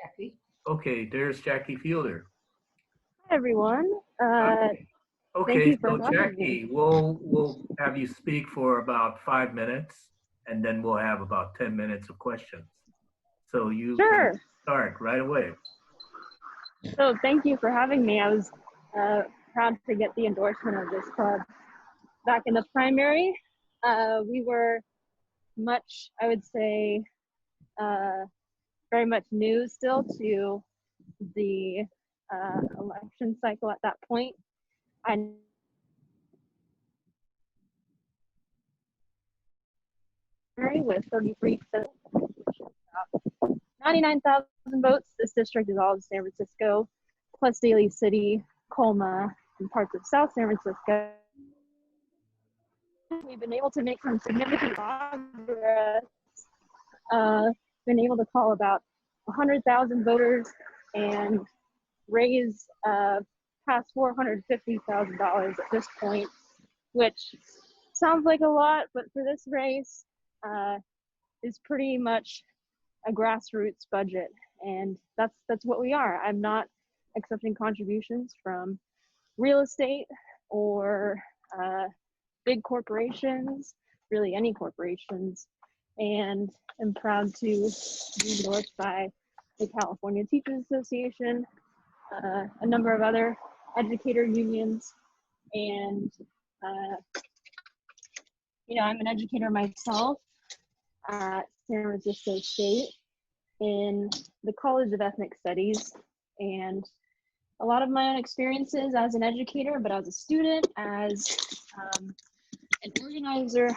Jackie. Okay, there's Jackie Fielder. Hi, everyone. Hi. Thank Okay, you for so having me. Jackie, we'll have you speak for about 5 minutes, and then we'll have about 10 minutes of questions. So you Sure. start right away. So thank you for having me. I was proud to get the endorsement of this club. Back in the primary, we were much, I would say, very much new still to the election cycle at that point. I with 33%, which is about 99,000 votes. This district is all of San Francisco, plus Daly City, Colma, and parts of South San Francisco. We've been able to make some significant progress. Been able to call about 100,000 voters and raise past $450,000 at this point, which sounds like a lot, but for this race is pretty much a grassroots budget, and that's what we are. I'm not accepting contributions from real estate or big corporations, really any corporations, and I'm proud to be endorsed by the California Teachers Association, a number of other educator unions, and I'm an educator myself at San Francisco State in the College of Ethnic Studies, and a lot of my own experiences as an educator, but as a student, as an organizer,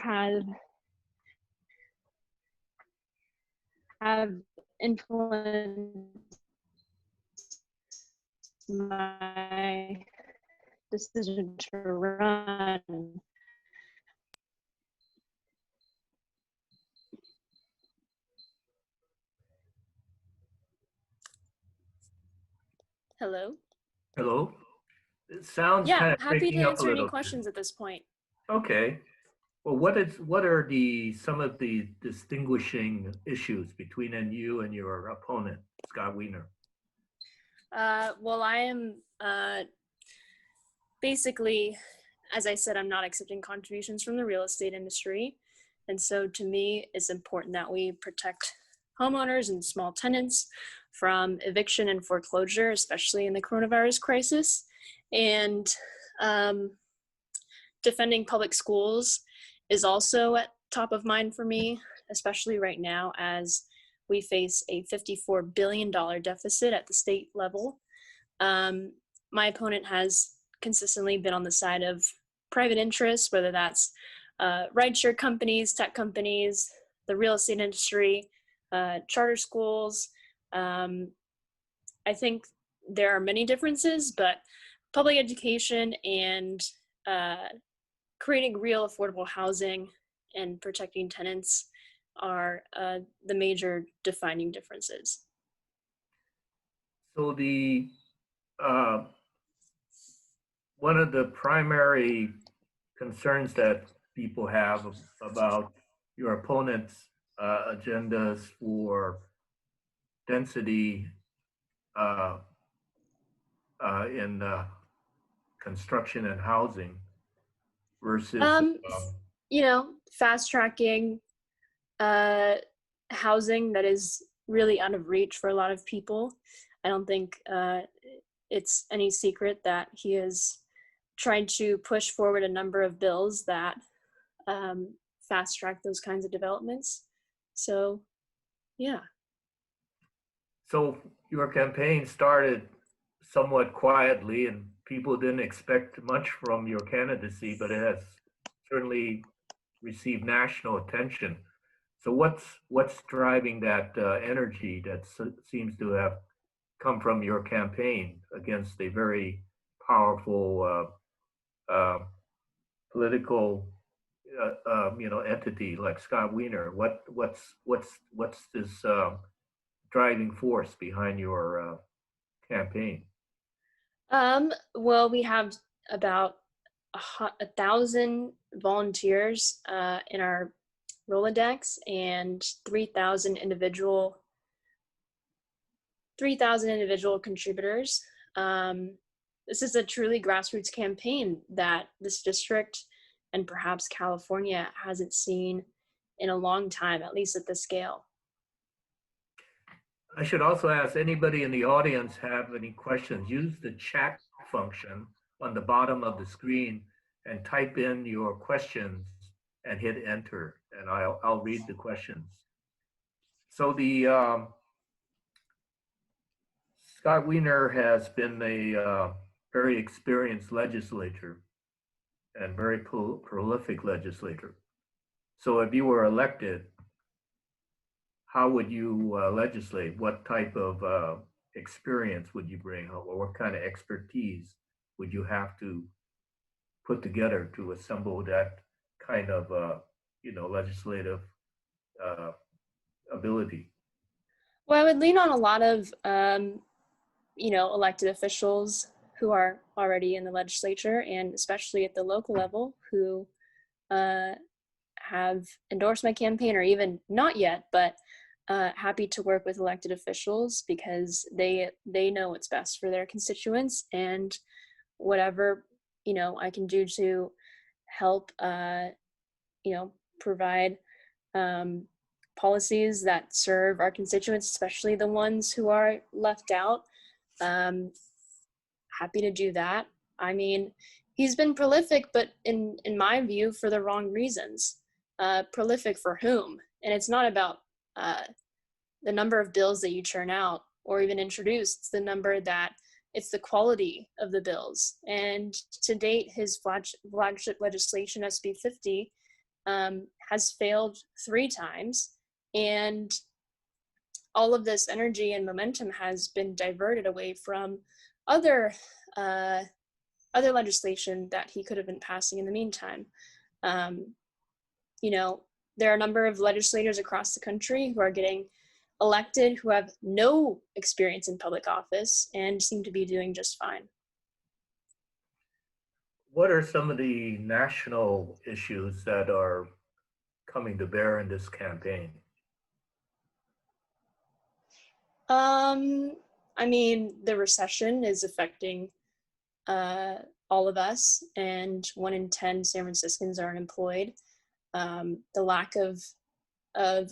have influenced my decision to run. Hello? Hello? It sounds Yeah, kind of happy to breaking up a answer any little questions at this point. bit. Okay. Well, what are some of the distinguishing issues between you and your opponent, Scott Wiener? Well, I am basically, as I said, I'm not accepting contributions from the real estate industry. And so to me, it's important that we protect homeowners and small tenants from eviction and foreclosure, especially in the coronavirus crisis. And defending public schools is also at top of mind for me, especially right now as we face a $54 billion deficit at the state level. My opponent has consistently been on the side of private interests, whether that's rideshare companies, tech companies, the real estate industry, charter schools. I think there are many differences, but public education and creating real affordable housing and protecting tenants are the major defining differences. So one of the primary concerns that people have about your opponent's agendas for density in construction and housing versus fast tracking housing that is really out of reach for a lot of people. I don't think it's any secret that he has tried to push forward a number of bills that fast track those kinds of developments. So, yeah. So your campaign started somewhat quietly and people didn't expect much from your candidacy, but it has certainly received national attention. So what's driving that energy that seems to have come from your campaign against a very powerful political entity like Scott Wiener? What's this driving force behind your campaign? Well, we have about 1,000 volunteers in our Rolodex and 3,000 3,000 individual contributors. This is a truly grassroots campaign that this district and perhaps California hasn't seen in a long time, at least at this scale. I should also ask anybody in the audience have any questions, use the chat function on the bottom of the screen and type in your questions and hit enter, and I'll read the questions. So the Scott Wiener has been a very experienced legislator and very prolific legislator. So if you were elected, how would you legislate? What type of experience would you bring, or what kind of expertise would you have to put together to assemble that kind of legislative ability? Well, I would lean on a lot of elected officials who are already in the legislature, and especially at the local level, who have endorsed my campaign, or even not yet, but happy to work with elected officials because they know what's best for their constituents, and whatever I can do to help provide policies that serve our constituents, especially the ones who are left out. Happy to do that. I mean, he's been prolific, but in my view, for the wrong reasons. Prolific for whom? And it's not about the number of bills that you churn out or even introduce. It's the quality of the bills. And to date, his flagship legislation, SB 50, has failed 3 times. And all of this energy and momentum has been diverted away from other legislation that he could have been passing in the meantime. There are a number of legislators across the country who are getting elected who have no experience in public office and seem to be doing just fine. What are some of the national issues that are coming to bear in this campaign? I mean, the recession is affecting all of us, and 1 in 10 San Franciscans are unemployed. The lack of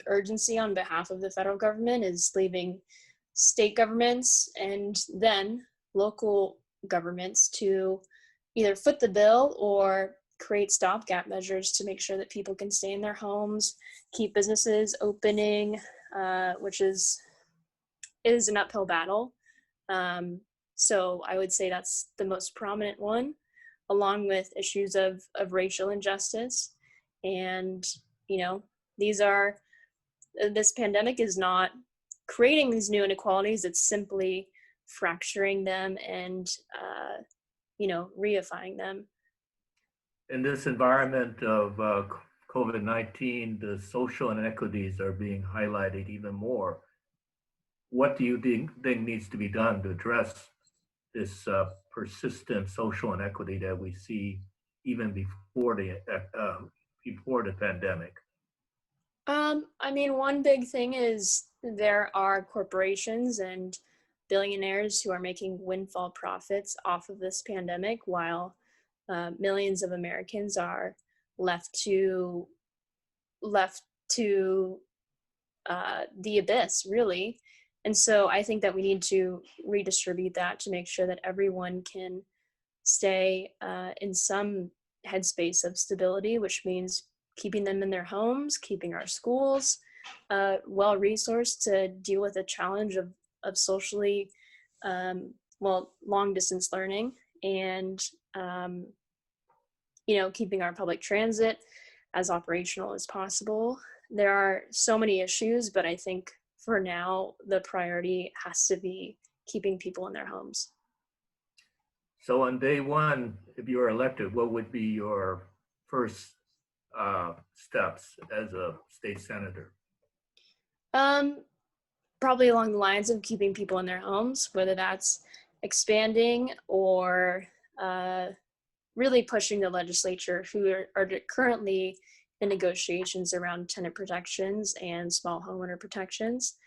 urgency on behalf of the federal government is leaving state governments and then local governments to either foot the bill or create stopgap measures to make sure that people can stay in their homes, keep businesses opening, which is an uphill battle. So I would say that's the most prominent one, along with issues of racial injustice. And, this pandemic is not creating these new inequalities, it's simply fracturing them and, reifying them. In this environment of COVID-19, the social inequities are being highlighted even more. What do you think needs to be done to address this persistent social inequity that we see even before the pandemic? I mean, one big thing is there are corporations and billionaires who are making windfall profits off of this pandemic, while millions of Americans are left to the abyss, really. And so I think that we need to redistribute that to make sure that everyone can stay in some headspace of stability, which means keeping them in their homes, keeping our schools well-resourced to deal with the challenge of socially, long-distance learning, and, keeping our public transit as operational as possible. There are so many issues, but I think for now, the priority has to be keeping people in their homes. So on day one, if you were elected, what would be your first steps as a state senator? Probably along the lines of keeping people in their homes, whether that's expanding or really pushing the legislature, who are currently in negotiations around tenant protections and small homeowner protections,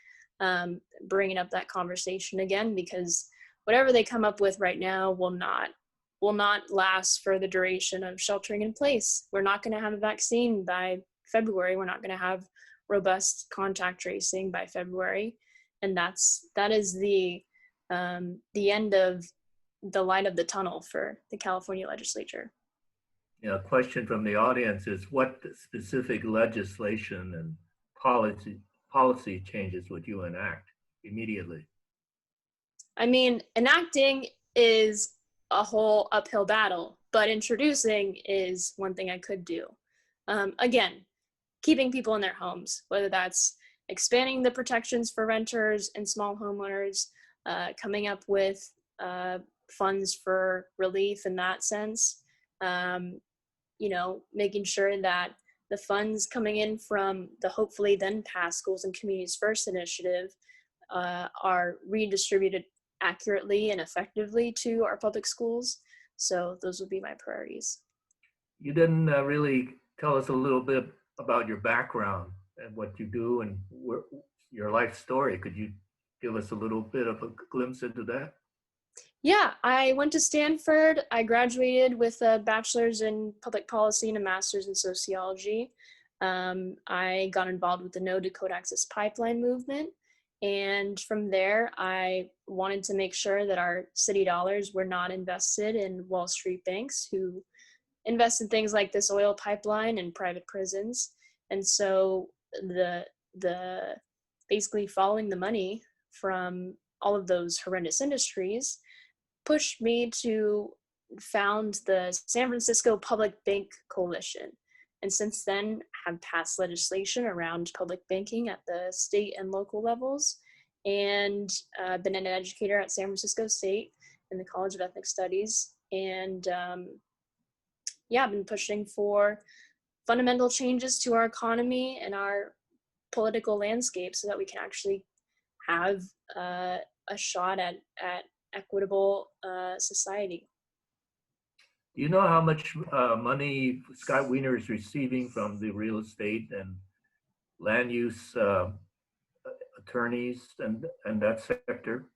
bringing up that conversation again, because whatever they come up with right now will not last for the duration of sheltering in place. We're not going to have a vaccine by February. We're not going to have robust contact tracing by February, and that is the end of the light of the tunnel for the California legislature. Yeah, a question from the audience is, what specific legislation and policy changes would you enact immediately? I mean, enacting is a whole uphill battle, but introducing is one thing I could do. Again, keeping people in their homes, whether that's expanding the protections for renters and small homeowners, coming up with funds for relief in that sense, making sure that the funds coming in from the hopefully then passed Schools and Communities First initiative are redistributed accurately and effectively to our public schools. So those would be my priorities. You didn't really tell us a little bit about your background and what you do and your life story. Could you give us a little bit of a glimpse into that? Yeah, I went to Stanford. I graduated with a bachelor's in public policy and a master's in sociology. I got involved with the No to Code Access Pipeline movement. And from there, I wanted to make sure that our city dollars were not invested in Wall Street banks who invest in things like this oil pipeline and private prisons. And so the basically following the money from all of those horrendous industries pushed me to found the San Francisco Public Bank Coalition. And since then have passed legislation around public banking at the state and local levels, and been an educator at San Francisco State in the College of Ethnic Studies. And I've been pushing for fundamental changes to our economy and our political landscape so that we can actually have a shot at equitable society. Do you know how much money Scott Wiener is receiving from the real estate and land use attorneys and that sector?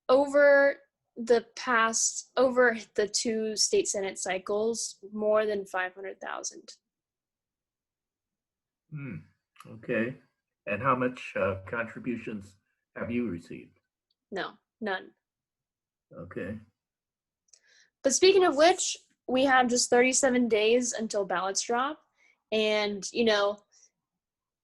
Over the two state senate cycles, more than 500,000. Okay. And how much contributions have you received? No, none. Okay. But speaking of which, we have just 37 days until ballots drop. And,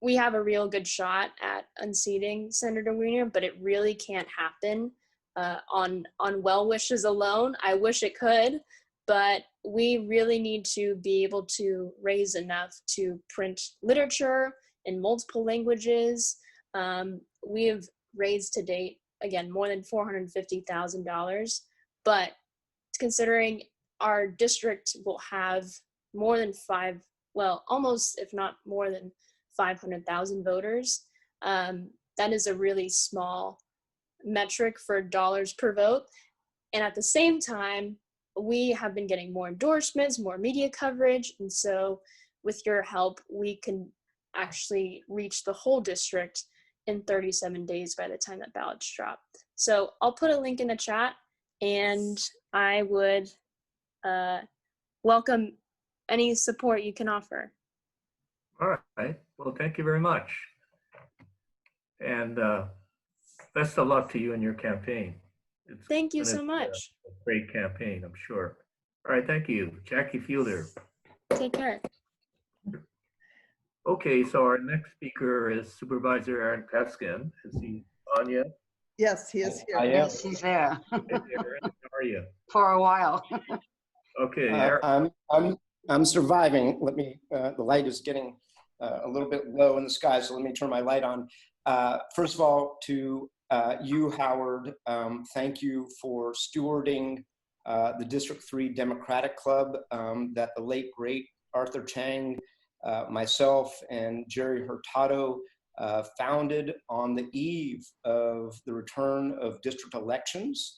we have a real good shot at unseating Senator Wiener, but it really can't happen on well wishes alone. I wish it could, but we really need to be able to raise enough to print literature in multiple languages. We have raised to date, again, more than $450,000, but considering our district will have more than almost, if not more than 500,000 voters, that is a really small metric for dollars per vote. And at the same time, we have been getting more endorsements, more media coverage. And so with your help, we can actually reach the whole district in 37 days by the time that ballots drop. So I'll put a link in the chat, and I would welcome any support you can offer. All right. Well, thank you very much. And best of luck to you in your campaign. Thank you so much. A great campaign, I'm sure. All right, thank you. Jackie Fielder. Take care. Okay, so our next speaker is Supervisor Aaron Peskin. Is he on yet? Yes, he is here. Yes, he's there. Hey, Aaron, how are you? For a while. Okay, Aaron. I'm surviving. Let me. The light is getting a little bit low in the sky, so let me turn my light on. First of all, to you, Howard, thank you for stewarding the District 3 Democratic Club that the late great Arthur Chang, myself, and Jerry Hurtado founded on the eve of the return of district elections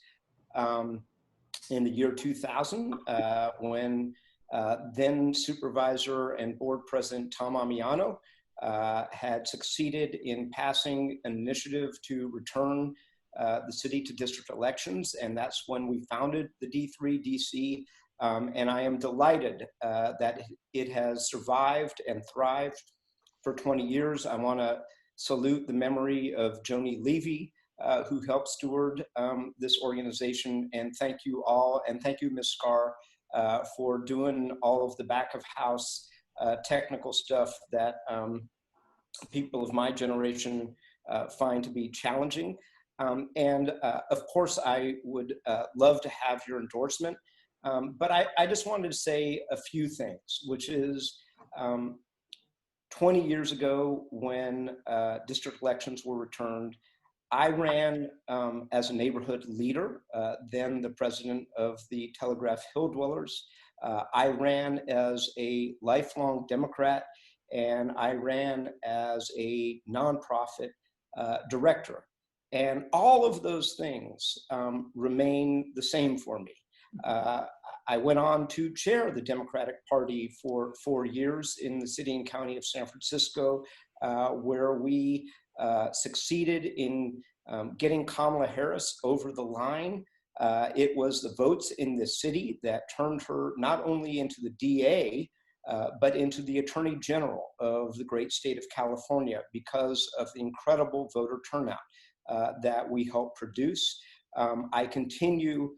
in the year 2000, when then Supervisor and Board President Tom Amiano had succeeded in passing an initiative to return the city to district elections, and that's when we founded the D3DC. And I am delighted that it has survived and thrived for 20 years. I want to salute the memory of Joni Levy, who helped steward this organization. And thank you all, and thank you, Ms. Scar, for doing all of the back of house technical stuff that people of my generation find to be challenging. And of course, I would love to have your endorsement. But I just wanted to say a few things, which is 20 years ago when district elections were returned, I ran as a neighborhood leader, then the president of the Telegraph Hill Dwellers. I ran as a lifelong Democrat, and I ran as a nonprofit director. And all of those things remain the same for me. I went on to chair the Democratic Party for 4 years in the city and county of San Francisco, where we succeeded in getting Kamala Harris over the line. It was the votes in the city that turned her not only into the DA, but into the Attorney General of the great state of California because of the incredible voter turnout that we helped produce. I continue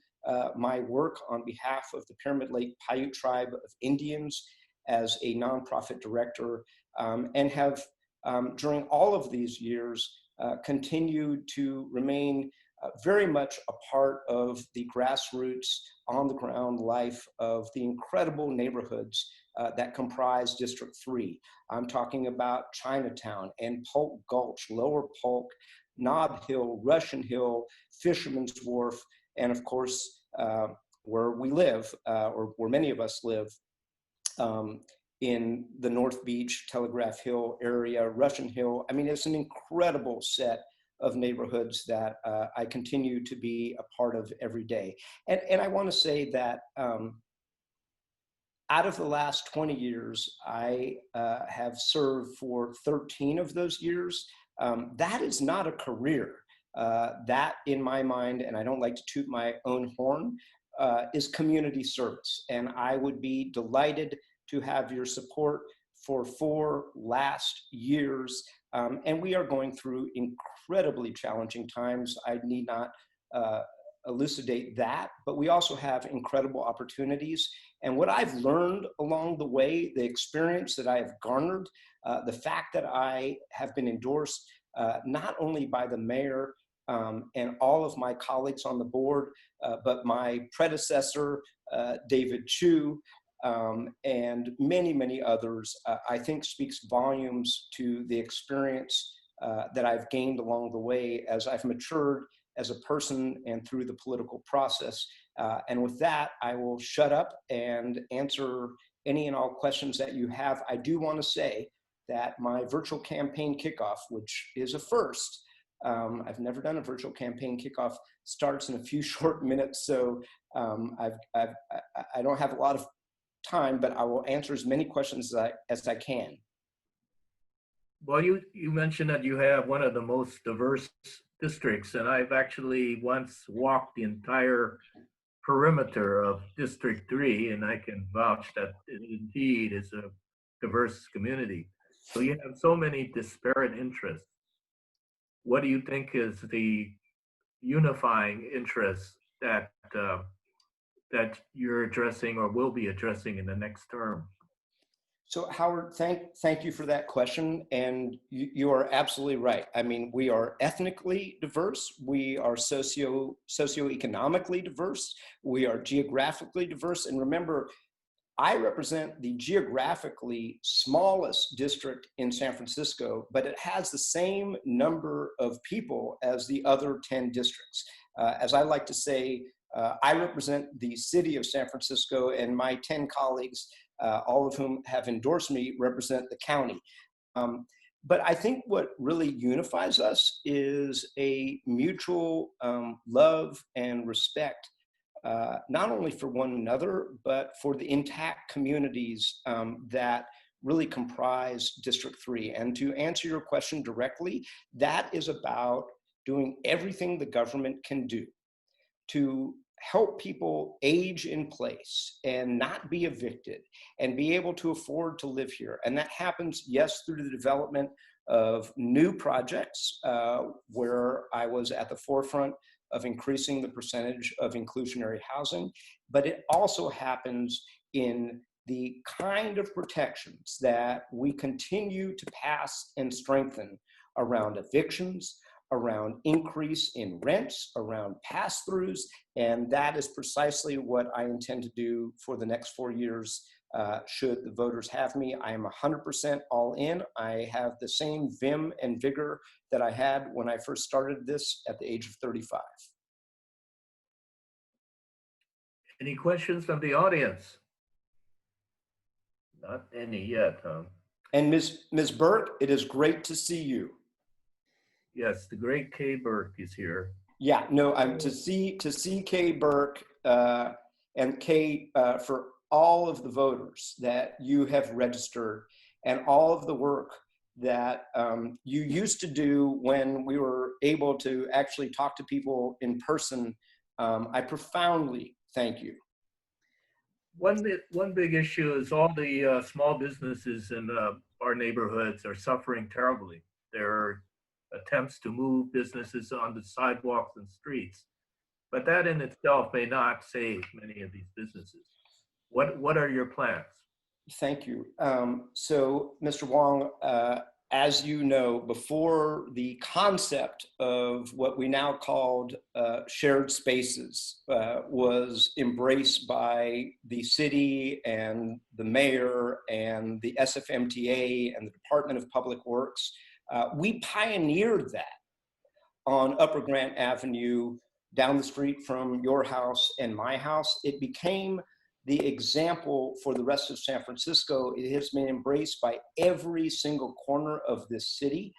my work on behalf of the Pyramid Lake Paiute Tribe of Indians as a nonprofit director, and have during all of these years continued to remain very much a part of the grassroots, on the ground life of the incredible neighborhoods that comprise District 3. I'm talking about Chinatown and Polk Gulch, Lower Polk, Nob Hill, Russian Hill, Fisherman's Wharf, and of course, where we live, or where many of us live, in the North Beach, Telegraph Hill area, Russian Hill. I mean, it's an incredible set of neighborhoods that I continue to be a part of every day. And I want to say that out of the last 20 years, I have served for 13 of those years. That is not a career. That, in my mind, and I don't like to toot my own horn, is community service. And I would be delighted to have your support for 4 last years. And we are going through incredibly challenging times. I need not elucidate that, but we also have incredible opportunities. And what I've learned along the way, the experience that I have garnered, the fact that I have been endorsed not only by the mayor and all of my colleagues on the board, but my predecessor, David Chu, and many, many others, I think speaks volumes to the experience that I've gained along the way as I've matured as a person and through the political process. And with that, I will shut up and answer any and all questions that you have. I do want to say that my virtual campaign kickoff, which is a first, I've never done a virtual campaign kickoff, starts in a few short minutes. So I don't have a lot of time, but I will answer as many questions as I can. Well, you mentioned that you have one of the most diverse districts, and I've actually once walked the entire perimeter of District 3, and I can vouch that it indeed is a diverse community. So you have so many disparate interests. What do you think is the unifying interest that that you're addressing or will be addressing in the next term? So Howard, thank you for that question. And you are absolutely right. I mean, we are ethnically diverse. We are socioeconomically diverse. We are geographically diverse. And remember, I represent the geographically smallest district in San Francisco, but it has the same number of people as the other 10 districts. As I like to say, I represent the city of San Francisco, and my 10 colleagues, all of whom have endorsed me, represent the county. But I think what really unifies us is a mutual love and respect, not only for one another, but for the intact communities that really comprise District 3. And to answer your question directly, that is about doing everything the government can do to help people age in place and not be evicted and be able to afford to live here. And that happens, yes, through the development of new projects where I was at the forefront of increasing the percentage of inclusionary housing, but it also happens in the kind of protections that we continue to pass and strengthen around evictions, around increase in rents, around pass-throughs, and that is precisely what I intend to do for the next 4 years should the voters have me. I am 100% all in. I have the same vim and vigor that I had when I first started this at the age of 35. Any questions from the audience? Not any yet, huh? And Ms. Burke, it is great to see you. Yes, the great Kay Burke is here. Yeah, no, I'm to see Kay Burke and Kay for all of the voters that you have registered and all of the work that you used to do when we were able to actually talk to people in person. I profoundly thank you. One big issue is all the small businesses in our neighborhoods are suffering terribly. There are attempts to move businesses onto sidewalks and streets, but that in itself may not save many of these businesses. What are your plans? Thank you. So, Mr. Wong, as you know, before the concept of what we now called shared spaces was embraced by the city and the mayor and the SFMTA and the Department of Public Works, we pioneered that on Upper Grant Avenue, down the street from your house and my house. It became the example for the rest of San Francisco. It has been embraced by every single corner of this city.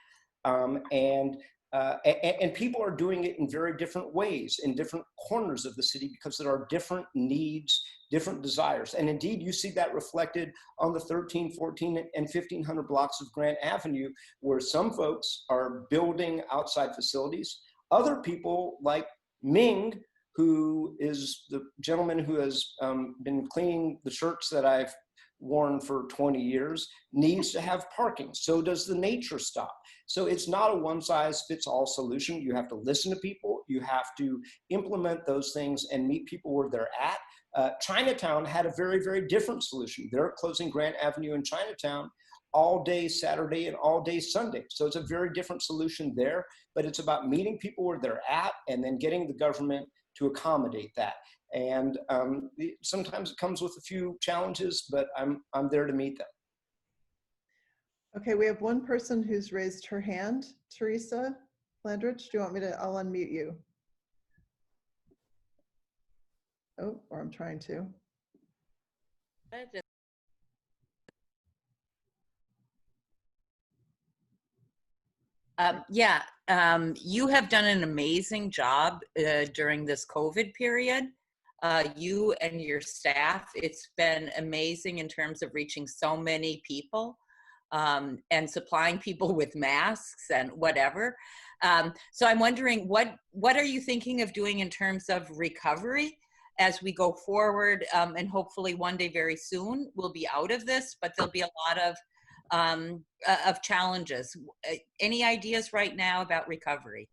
And people are doing it in very different ways in different corners of the city because there are different needs, different desires. And indeed, you see that reflected on the 13, 14, and 1500 blocks of Grant Avenue, where some folks are building outside facilities. Other people like Ming, who is the gentleman who has been cleaning the shirts that I've worn for 20 years, needs to have parking. So does the nature stop. So it's not a one-size-fits-all solution. You have to listen to people. You have to implement those things and meet people where they're at. Chinatown had a very, very different solution. They're closing Grant Avenue in Chinatown all day Saturday and all day Sunday. So it's a very different solution there, but it's about meeting people where they're at and then getting the government to accommodate that. And sometimes it comes with a few challenges, but I'm there to meet them. Okay, we have one person who's raised her hand. Teresa Landrich, do you want me to, I'll unmute you. Oh, or I'm trying to. You have done an amazing job during this COVID period. You and your staff, it's been amazing in terms of reaching so many people and supplying people with masks and whatever. So I'm wondering, what are you thinking of doing in terms of recovery as we go forward? And hopefully one day very soon we'll be out of this, but there'll be a lot of challenges. Any ideas right now about recovery?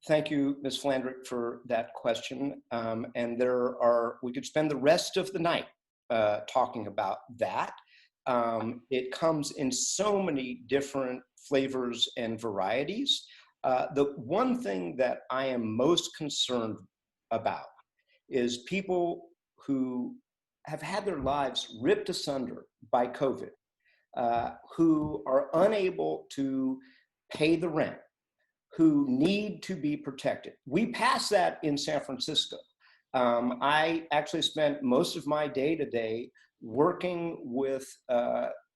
Thank you, Ms. Flandrick, for that question. And we could spend the rest of the night talking about that. It comes in so many different flavors and varieties. The one thing that I am most concerned about is people who have had their lives ripped asunder by COVID, who are unable to pay the rent, who need to be protected. We passed that in San Francisco. I actually spent most of my day today working with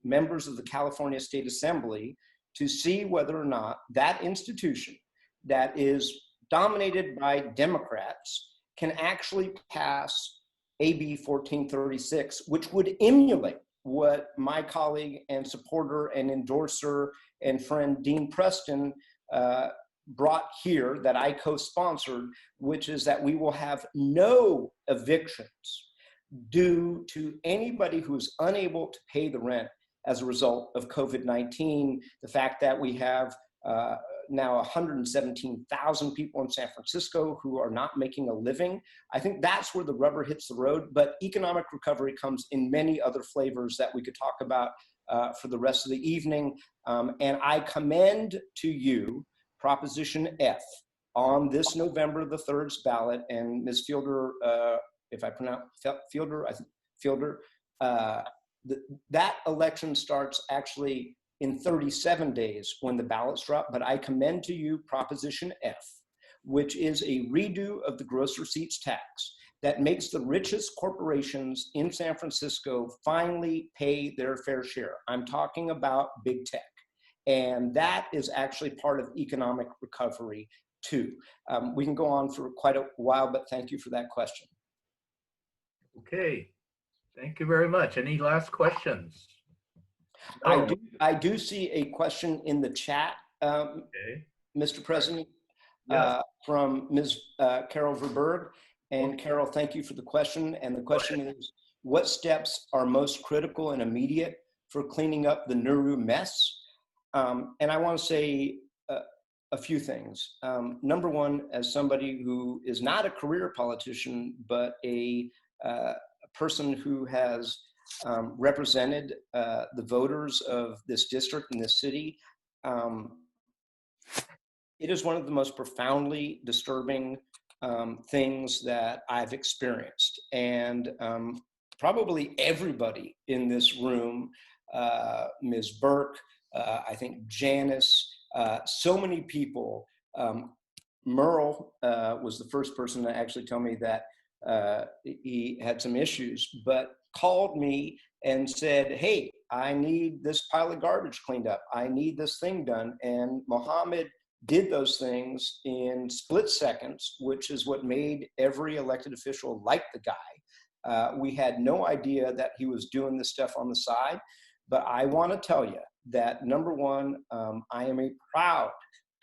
members of the California State Assembly to see whether or not that institution that is dominated by Democrats can actually pass AB 1436, which would emulate what my colleague and supporter and endorser and friend Dean Preston brought here that I co-sponsored, which is that we will have no evictions due to anybody who is unable to pay the rent as a result of COVID-19. The fact that we have now 117,000 people in San Francisco who are not making a living. I think that's where the rubber hits the road, but economic recovery comes in many other flavors that we could talk about for the rest of the evening. And I commend to you Proposition F on this November the 3rd's ballot. And Ms. Fielder, if I pronounce Fielder, I think Fielder, that election starts actually in 37 days when the ballots drop, but I commend to you Proposition F, which is a redo of the gross receipts tax that makes the richest corporations in San Francisco finally pay their fair share. I'm talking about big tech. And that is actually part of economic recovery too. We can go on for quite a while, but thank you for that question. Okay, thank you very much. Any last questions? I do see a question in the chat, Okay. Mr. President, Yes. from Ms. Carol Verberg. And Carol, thank you for the question. And the question is, what steps are most critical and immediate for cleaning up the Nauru mess? And I want to say a few things. Number one, as somebody who is not a career politician, but a person who has represented the voters of this district and this city, it is one of the most profoundly disturbing things that I've experienced. And probably everybody in this room, Ms. Burke, I think Janice, so many people, Merle was the first person to actually tell me that he had some issues, but called me and said, hey, I need this pile of garbage cleaned up. I need this thing done. And Mohammed did those things in split seconds, which is what made every elected official like the guy. We had no idea that he was doing this stuff on the side, but I want to tell you that number one, I am a proud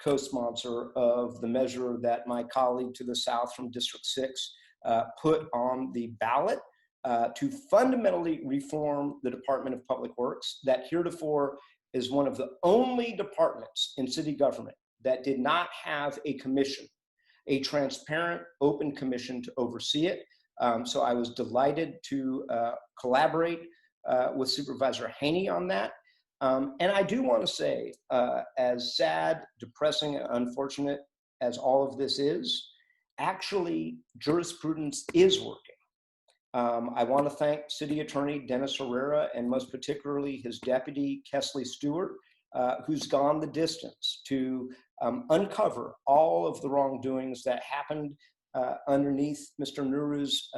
co-sponsor of the measure that my colleague to the south from District 6 put on the ballot to fundamentally reform the Department of Public Works that heretofore is one of the only departments in city government that did not have a commission, a transparent, open commission to oversee it. So I was delighted to collaborate with Supervisor Haney on that. And I do want to say, as sad, depressing, and unfortunate as all of this is, actually jurisprudence is working. I want to thank City Attorney Dennis Herrera and most particularly his deputy, Kesley Stewart, who's gone the distance to uncover all of the wrongdoings that happened underneath Mr. Nauru's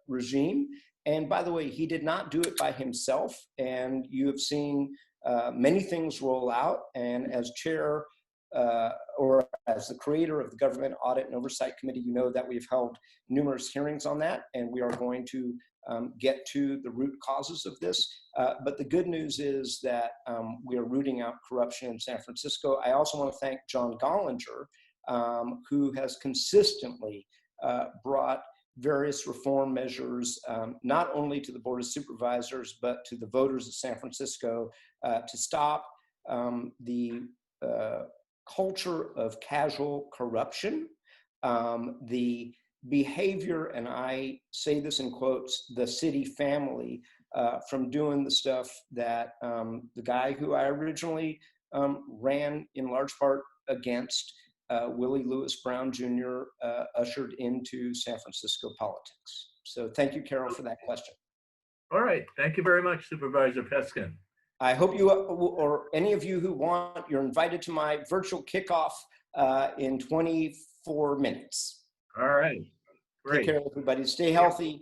regime. And by the way, he did not do it by himself. And you have seen many things roll out. And as chair or as the creator of the Government Audit and Oversight Committee, you know that we've held numerous hearings on that. And we are going to get to the root causes of this. But the good news is that we are rooting out corruption in San Francisco. I also want to thank John Gollinger, who has consistently brought various reform measures, not only to the Board of Supervisors, but to the voters of San Francisco to stop the culture of casual corruption, the behavior, and I say this in quotes, the city family from doing the stuff that the guy who I originally ran in large part against, Willie Lewis Brown Jr., ushered into San Francisco politics. So thank you, Carol, for that question. All right, thank you very much, Supervisor Peskin. I hope you, or any of you who want, you're invited to my virtual kickoff in 24 minutes. All right, great. Take care, everybody. Stay healthy.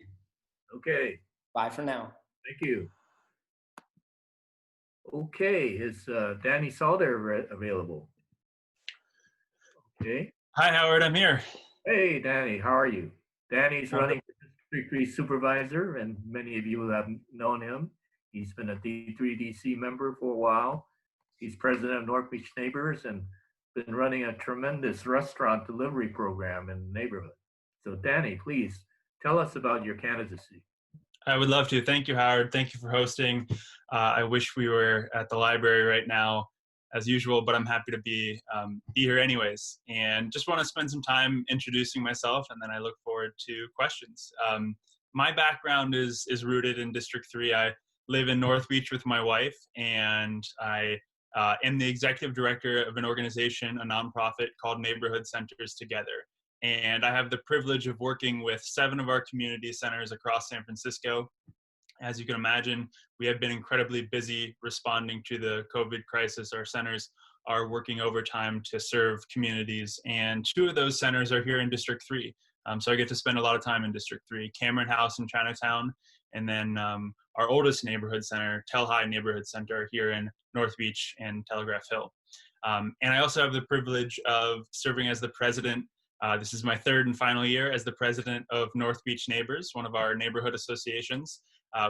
Okay. Bye for now. Thank you. Okay, is Danny Sauter available? Okay. Hi, Howard. I'm here. Hey, Danny, how are you? Danny's running for D3 Supervisor, and many of you have known him. He's been a D3DC member for a while. He's president of North Beach Neighbors and been running a tremendous restaurant delivery program in the neighborhood. So Danny, please tell us about your candidacy. I would love to. Thank you, Howard. Thank you for hosting. I wish we were at the library right now, as usual, but I'm happy to be here anyways. And just want to spend some time introducing myself, and then I look forward to questions. My background is rooted in District 3. I live in North Beach with my wife, and I am the executive director of an organization, a nonprofit called Neighborhood Centers Together. And I have the privilege of working with 7 of our community centers across San Francisco. As you can imagine, we have been incredibly busy responding to the COVID crisis. Our centers are working overtime to serve communities, and 2 of those centers are here in District 3. So I get to spend a lot of time in District 3, Cameron House in Chinatown, and then our oldest neighborhood center, Telhai Neighborhood Center, here in North Beach and Telegraph Hill. And I also have the privilege of serving as the president. This is my 3rd and final year as the president of North Beach Neighbors, one of our neighborhood associations.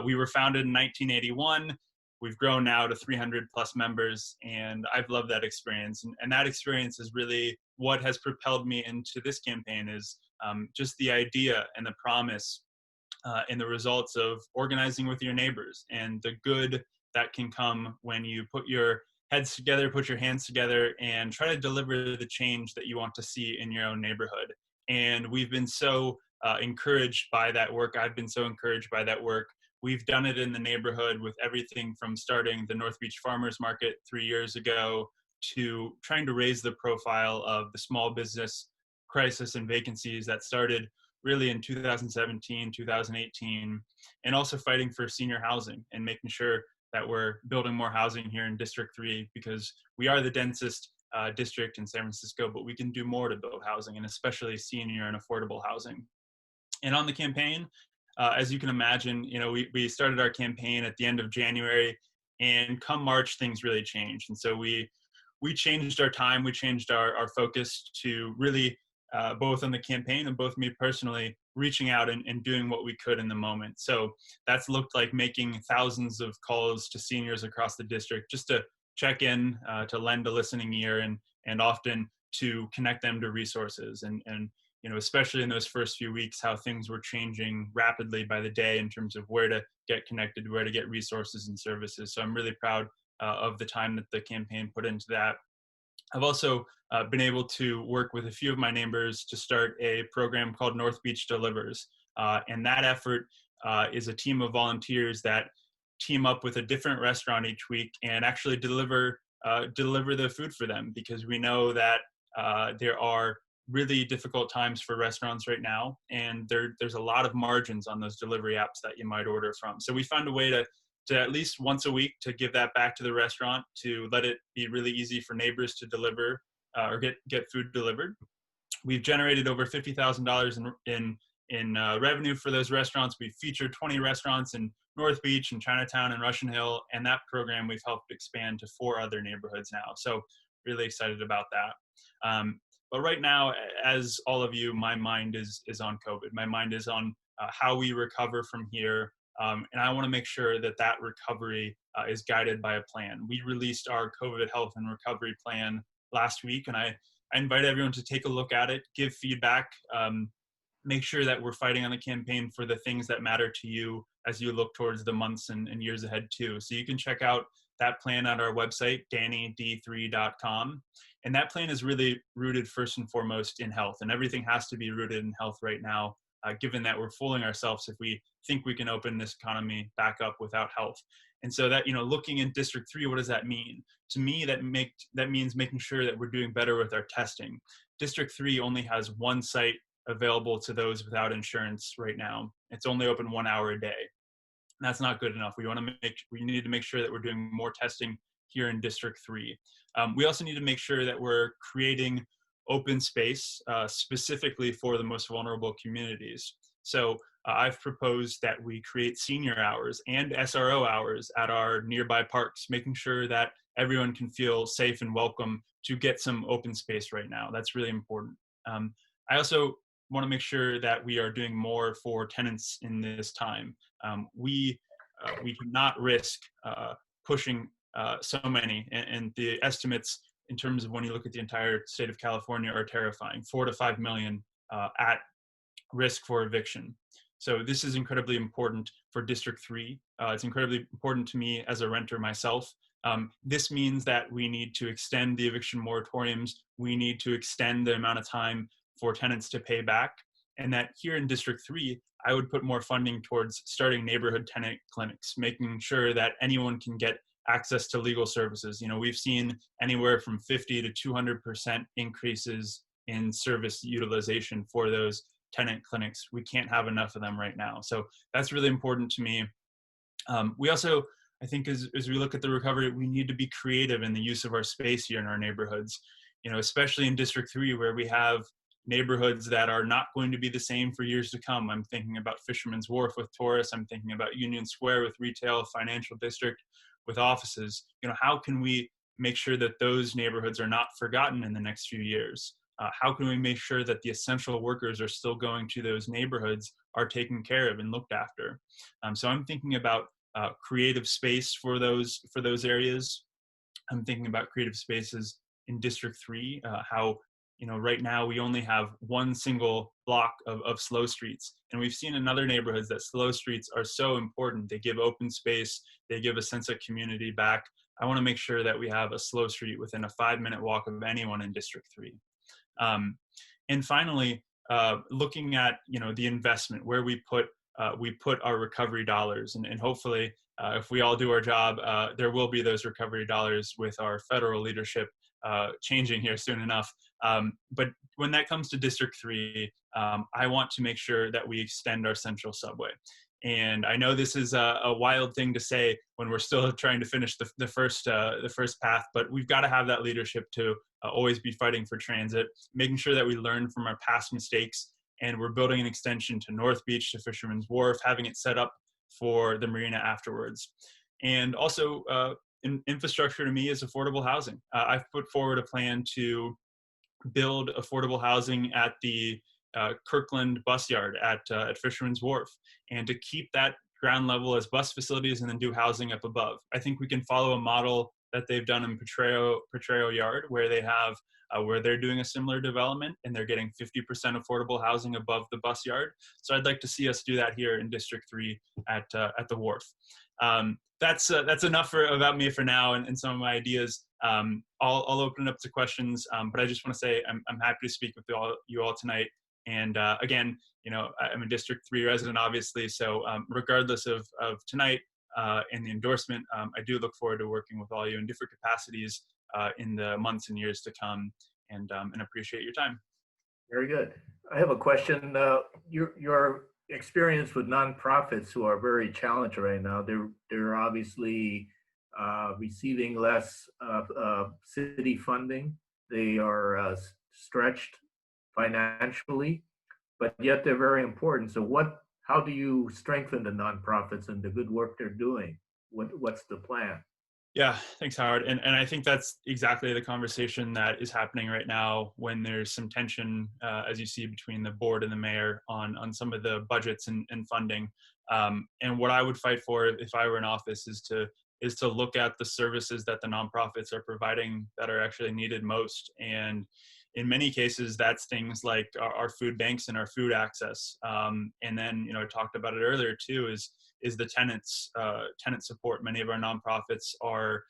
We were founded in 1981. We've grown now to 300 plus members, and I've loved that experience. And that experience is really what has propelled me into this campaign, is just the idea and the promise and the results of organizing with your neighbors, and the good that can come when you put your heads together, put your hands together, and try to deliver the change that you want to see in your own neighborhood. And we've been so encouraged by that work. I've been so encouraged by that work. We've done it in the neighborhood with everything from starting the North Beach Farmers Market 3 years ago to trying to raise the profile of the small business crisis and vacancies that started really in 2017, 2018, and also fighting for senior housing and making sure that we're building more housing here in District 3, because we are the densest district in San Francisco, but we can do more to build housing, and especially senior and affordable housing. And on the campaign, as you can imagine, we started our campaign at the end of January, and come March, things really changed. And so we changed our time, we changed our focus to really, both on the campaign and both me personally, reaching out and doing what we could in the moment. So that's looked like making thousands of calls to seniors across the district just to check in, to lend a listening ear, and often to connect them to resources. And especially in those first few weeks, how things were changing rapidly by the day in terms of where to get connected, where to get resources and services. So I'm really proud of the time that the campaign put into that. I've also been able to work with a few of my neighbors to start a program called North Beach Delivers. And that effort is a team of volunteers that team up with a different restaurant each week and actually deliver the food for them, because we know that there are really difficult times for restaurants right now, and there's a lot of margins on those delivery apps that you might order from. So we found a way to at least once a week to give that back to the restaurant, to let it be really easy for neighbors to deliver or get food delivered. We've generated over $50,000 in revenue for those restaurants. We've featured 20 restaurants in North Beach and Chinatown and Russian Hill, and that program we've helped expand to 4 other neighborhoods now. So really excited about that. But right now, as all of you, my mind is on COVID. My mind is on how we recover from here. And I want to make sure that recovery is guided by a plan. We released our COVID health and recovery plan last week, and I invite everyone to take a look at it, give feedback, make sure that we're fighting on the campaign for the things that matter to you as you look towards the months and years ahead too. So you can check out that plan at our website, dannyd3.com. And that plan is really rooted first and foremost in health, and everything has to be rooted in health right now, given that we're fooling ourselves if we think we can open this economy back up without health. And so that, looking in District 3, what does that mean? To me, that means making sure that we're doing better with our testing. District 3 only has 1 site available to those without insurance right now. It's only open 1 hour a day. That's not good enough. We need to make sure that we're doing more testing here in District 3. We also need to make sure that we're creating open space specifically for the most vulnerable communities. So I've proposed that we create senior hours and SRO hours at our nearby parks, making sure that everyone can feel safe and welcome to get some open space right now. That's really important. I also want to make sure that we are doing more for tenants in this time. We we cannot risk pushing so many. And the estimates in terms of when you look at the entire state of California are terrifying. 4 to 5 million at risk for eviction. So this is incredibly important for District 3. It's incredibly important to me as a renter myself. This means that we need to extend the eviction moratoriums. We need to extend the amount of time for tenants to pay back. And that here in District 3, I would put more funding towards starting neighborhood tenant clinics, making sure that anyone can get access to legal services. You know, we've seen anywhere from 50 to 200% increases in service utilization for those tenant clinics. We can't have enough of them right now. So that's really important to me. We also, I think as we look at the recovery, we need to be creative in the use of our space here in our neighborhoods, you know, especially in District 3 where we have neighborhoods that are not going to be the same for years to come. I'm thinking about Fisherman's Wharf with tourists. I'm thinking about Union Square with retail, financial district with offices. You know, how can we make sure that those neighborhoods are not forgotten in the next few years? How can we make sure that the essential workers are still going to those neighborhoods, are taken care of and looked after? So I'm thinking about creative space for those areas. I'm thinking about creative spaces in District 3, how, you know, right now we only have one single block of slow streets. And we've seen in other neighborhoods that slow streets are so important. They give open space, they give a sense of community back. I want to make sure that we have a slow street within a 5-minute walk of anyone in District 3. And finally, looking at, you know, the investment, where we put our recovery dollars, and hopefully if we all do our job, there will be those recovery dollars with our federal leadership changing here soon enough. But when that comes to District 3, I want to make sure that we extend our central subway. And I know this is a wild thing to say when we're still trying to finish the first path, but we've got to have that leadership to always be fighting for transit, making sure that we learn from our past mistakes. And we're building an extension to North Beach, to Fisherman's Wharf, having it set up for the marina afterwards. And also, infrastructure to me is affordable housing. I've put forward a plan to build affordable housing at the Kirkland bus yard at Fisherman's Wharf, and to keep that ground level as bus facilities and then do housing up above. I think we can follow a model that they've done in Potrero Yard, where they have where they're doing a similar development and they're getting 50% affordable housing above the bus yard. So I'd like to see us do that here in District 3 at the Wharf. That's enough about me for now and some of my ideas. I'll open it up to questions, but I just want to say I'm happy to speak with you all tonight. And again, you know, I'm a District 3 resident, obviously, so regardless of tonight and the endorsement, I do look forward to working with all you in different capacities in the months and years to come, and appreciate your time. Very good. I have a question. Your experience with nonprofits who are very challenged right now, they're obviously receiving less city funding. They are stretched financially, but yet they're very important. So how do you strengthen the nonprofits and the good work they're doing? What's the plan? Yeah, thanks, Howard. And I think that's exactly the conversation that is happening right now when there's some tension, as you see, between the board and the mayor on some of the budgets and funding. And what I would fight for if I were in office is to look at the services that the nonprofits are providing that are actually needed most. And in many cases, that's things like our food banks and our food access. And then, you know, I talked about it earlier too, is the tenant support. Many of our nonprofits are,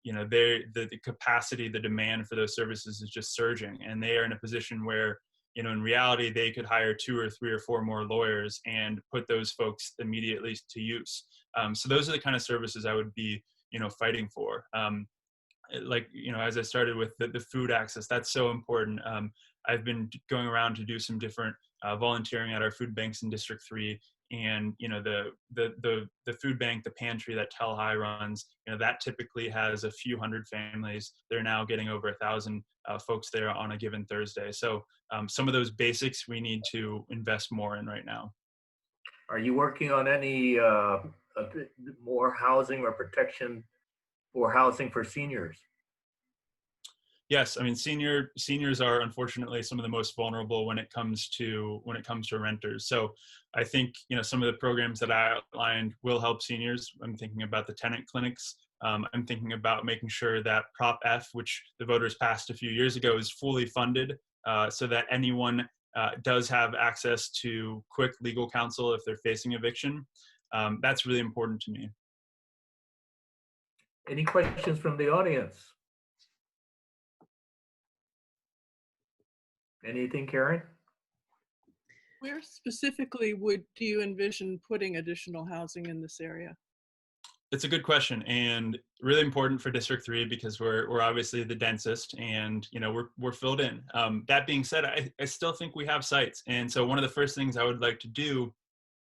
you know, the capacity, the demand for those services is just surging, and they are in a position where, you know, in reality, they could hire 2 or 3 or 4 more lawyers and put those folks immediately to use. So those are the kind of services I would be, you know, fighting for. Like, you know, as I started with the food access, that's so important. I've been going around to do some different volunteering at our food banks in District 3. And, you know, the food bank, the pantry that Tel High runs, you know, that typically has a few hundred families. They're now getting over 1,000 folks there on a given Thursday. So some of those basics we need to invest more in right now. Are you working on any more housing or protection for housing for seniors? Yes, I mean seniors are unfortunately some of the most vulnerable when it comes to renters. So I think some of the programs that I outlined will help seniors. I'm thinking about the tenant clinics. I'm thinking about making sure that Prop F, which the voters passed a few years ago, is fully funded so that anyone does have access to quick legal counsel if they're facing eviction. That's really important to me. Any questions from the audience? Anything, Karen? Where specifically do you envision putting additional housing in this area? It's a good question, and really important for District 3 because we're obviously the densest, and we're filled in. That being said, I still think we have sites, and so one of the first things I would like to do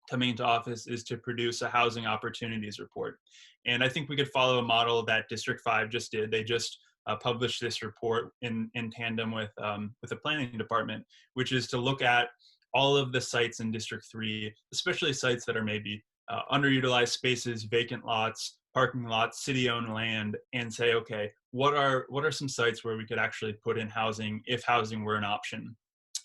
coming into office is to produce a housing opportunities report. And I think we could follow a model that District 5 just did. They just published this report in tandem with the planning department, which is to look at all of the sites in District 3, especially sites that are maybe underutilized spaces, vacant lots, parking lots, city-owned land, and say, okay, what are some sites where we could actually put in housing if housing were an option?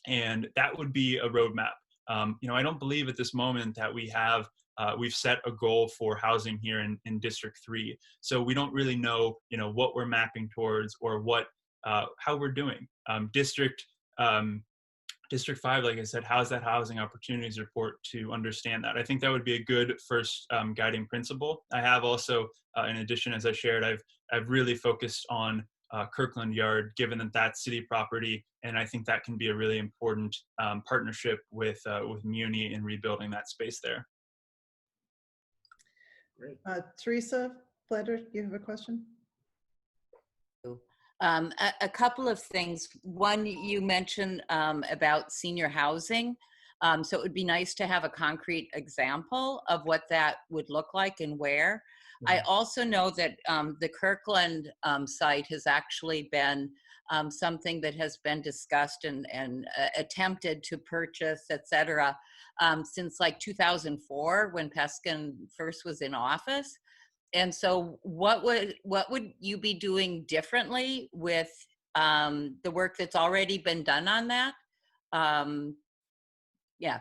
And that would be a roadmap. I don't believe at this moment that we've set a goal for housing here in District 3. So we don't really know, what we're mapping towards or how we're doing. District 5, like I said, has that housing opportunities report to understand that. I think that would be a good first guiding principle. I have also, in addition, as I shared, I've really focused on Kirkland Yard, given that that's city property, and I think that can be a really important partnership with Muni in rebuilding that space there. Great. Teresa Flatter, you have a question? A couple of things. One, you mentioned about senior housing. So it would be nice to have a concrete example of what that would look like and where. I also know that the Kirkland site has actually been something that has been discussed and attempted to purchase, et cetera, since like 2004 when Peskin first was in office. And so what would you be doing differently with the work that's already been done on that? Yeah.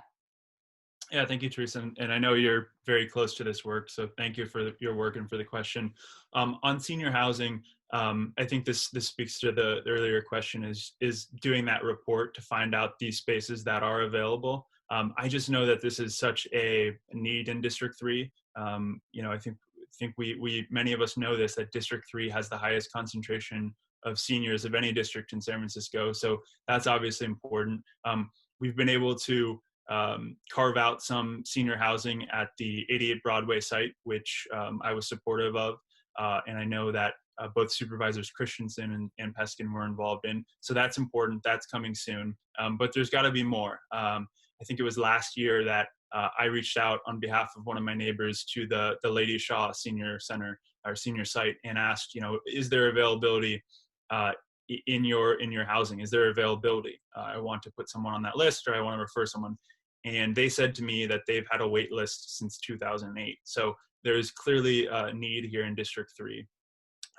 Yeah, thank you, Teresa. And I know you're very close to this work, so thank you for your work and for the question. On senior housing, I think this speaks to the earlier question is doing that report to find out these spaces that are available. I just know that this is such a need in District 3. I think we many of us know this, that District 3 has the highest concentration of seniors of any district in San Francisco. So that's obviously important. We've been able to carve out some senior housing at the 88 Broadway site, which I was supportive of. And I know that both Supervisors Christensen and Peskin were involved in. So that's important. That's coming soon. But there's got to be more. I think it was last year that I reached out on behalf of one of my neighbors to the Lady Shaw Senior Center, our senior site, and asked, is there availability in your housing? Is there availability? I want to put someone on that list, or I want to refer someone. And they said to me that they've had a wait list since 2008. So there's clearly a need here in District 3.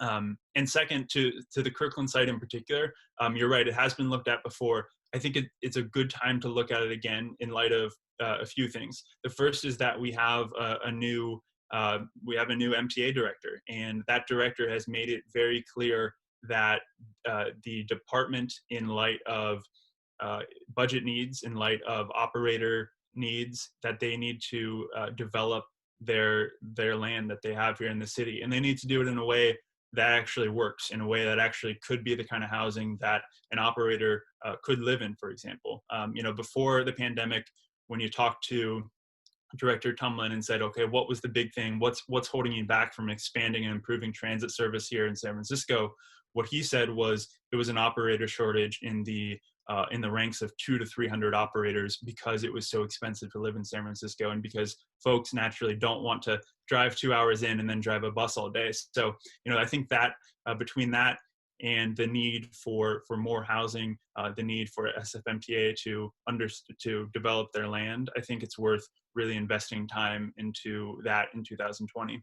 And second, to the Kirkland site in particular, you're right, it has been looked at before. I think it's a good time to look at it again in light of a few things. The first is that we have a new MTA director, and that director has made it very clear that the department, in light of budget needs, in light of operator needs, that they need to develop their land that they have here in the city, and they need to do it in a way that actually works, in a way that actually could be the kind of housing that an operator could live in, for example. Before the pandemic, when you talked to Director Tumlin and said, okay, what was the big thing? What's holding you back from expanding and improving transit service here in San Francisco? What he said was it was an operator shortage in the ranks of 200 to 300 operators because it was so expensive to live in San Francisco, and because folks naturally don't want to drive 2 hours in and then drive a bus all day. So, I think that between that and the need for more housing, the need for SFMTA to develop their land, I think it's worth really investing time into that in 2020.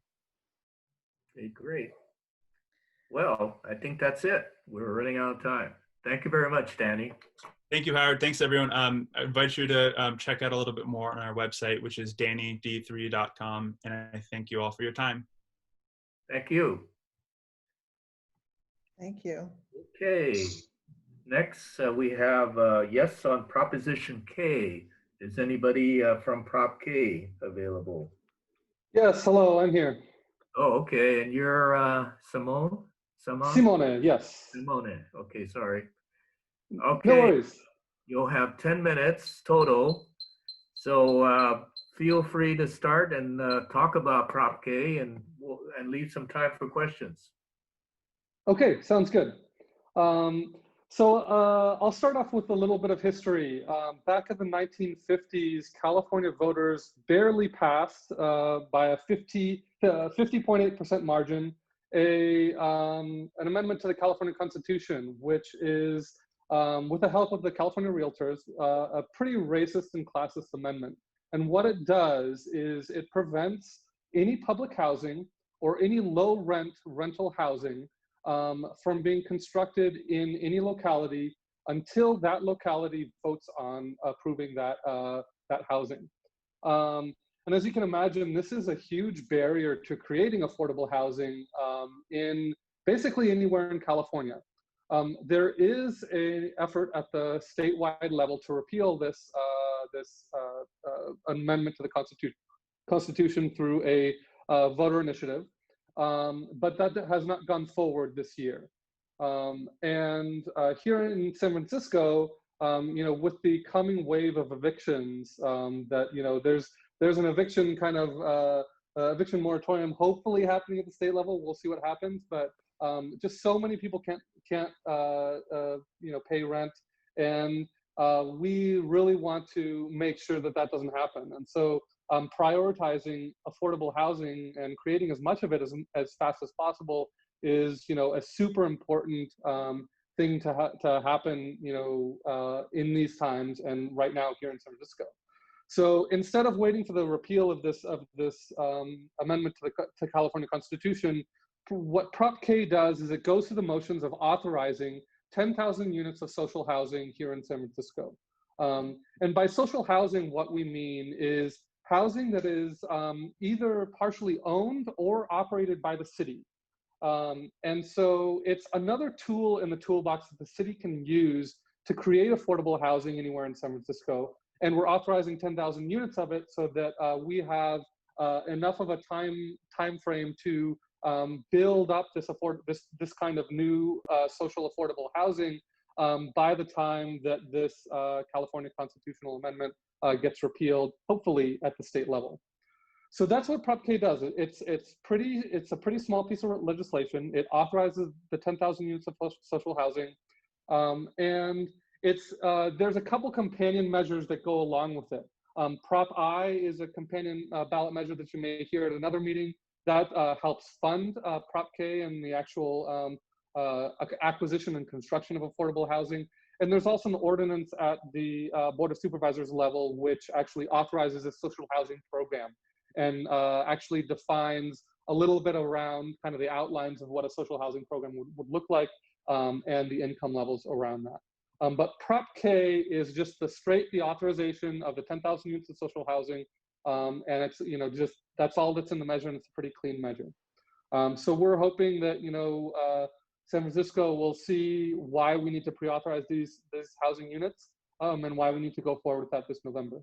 Okay, great. Well, I think that's it. We're running out of time. Thank you very much, Danny. Thank you, Howard. Thanks, everyone. I invite you to check out a little bit more on our website, which is dannyd3.com. And I thank you all for your time. Thank you. Thank you. Okay. Next, we have yes on Proposition K. Is anybody from Prop K available? Yes, hello, I'm here. Oh, okay. And you're Simone? Simone, yes. Simone. Okay, sorry. No Okay, worries. you'll have 10 minutes total. So feel free to start and talk about Prop K and leave some time for questions. Okay, sounds good. I'll start off with a little bit of history. Back in the 1950s, California voters barely passed by a 50.8% margin an amendment to the California Constitution, which is, with the help of the California Realtors, a pretty racist and classist amendment. And what it does is it prevents any public housing or any low rent rental housing from being constructed in any locality until that locality votes on approving that, that housing. And as you can imagine, this is a huge barrier to creating affordable housing in basically anywhere in California. There is an effort at the statewide level to repeal this, amendment to the Constitution through a voter initiative. But that has not gone forward this year. Here in San Francisco, with the coming wave of evictions, there's an eviction kind of eviction moratorium hopefully happening at the state level. We'll see what happens, but just so many people can't pay rent, and we really want to make sure that that doesn't happen. And so prioritizing affordable housing and creating as much of it as fast as possible is, a super important thing to happen, in these times and right now here in San Francisco. So instead of waiting for the repeal of this amendment to the California Constitution, what Prop K does is it goes through the motions of authorizing 10,000 units of social housing here in San Francisco. And by social housing, what we mean is housing that is either partially owned or operated by the city. And so it's another tool in the toolbox that the city can use to create affordable housing anywhere in San Francisco. And we're authorizing 10,000 units of it so that we have enough of a time frame to build up this kind of new social affordable housing by the time that this California constitutional amendment gets repealed, hopefully at the state level. So that's what Prop K does. It's a pretty small piece of legislation. It authorizes the 10,000 units of social housing, and there's a couple companion measures that go along with it. Prop I is a companion ballot measure that you may hear at another meeting that helps fund Prop K and the actual acquisition and construction of affordable housing. And there's also an ordinance at the Board of Supervisors level, which actually authorizes a social housing program and actually defines a little bit around kind of the outlines of what a social housing program would look like and the income levels around that. But Prop K is just the authorization of the 10,000 units of social housing. And it's, just that's all that's in the measure, and it's a pretty clean measure. So we're hoping that, San Francisco will see why we need to pre-authorize these housing units and why we need to go forward with that this November.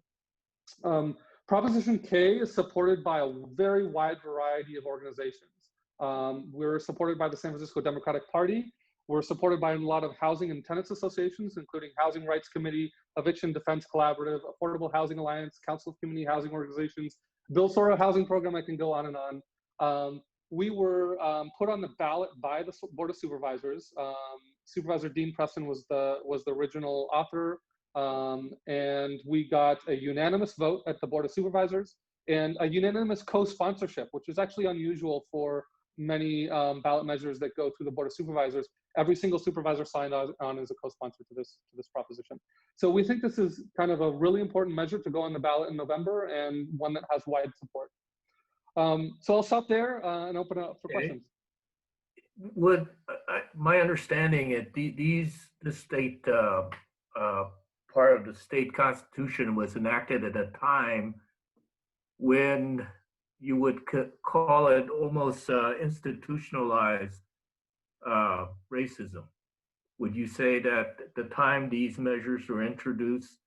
Proposition K is supported by a very wide variety of organizations. We're supported by the San Francisco Democratic Party. We're supported by a lot of housing and tenants associations, including Housing Rights Committee, Eviction Defense Collaborative, Affordable Housing Alliance, Council of Community Housing Organizations, Bill Sauter Housing Program. I can go on and on. We were put on the ballot by the Board of Supervisors. Supervisor Dean Preston was the original author, and we got a unanimous vote at the Board of Supervisors and a unanimous co-sponsorship, which is actually unusual for many ballot measures that go through the Board of Supervisors. Every single supervisor signed on as a co-sponsor to this proposition. So we think this is kind of a really important measure to go on the ballot in November, and one that has wide support. So I'll stop there and open it up for questions. would, my understanding it, the state, part of the state constitution was enacted at a time when you would call it almost institutionalized racism. Would you say that at the time these measures were introduced,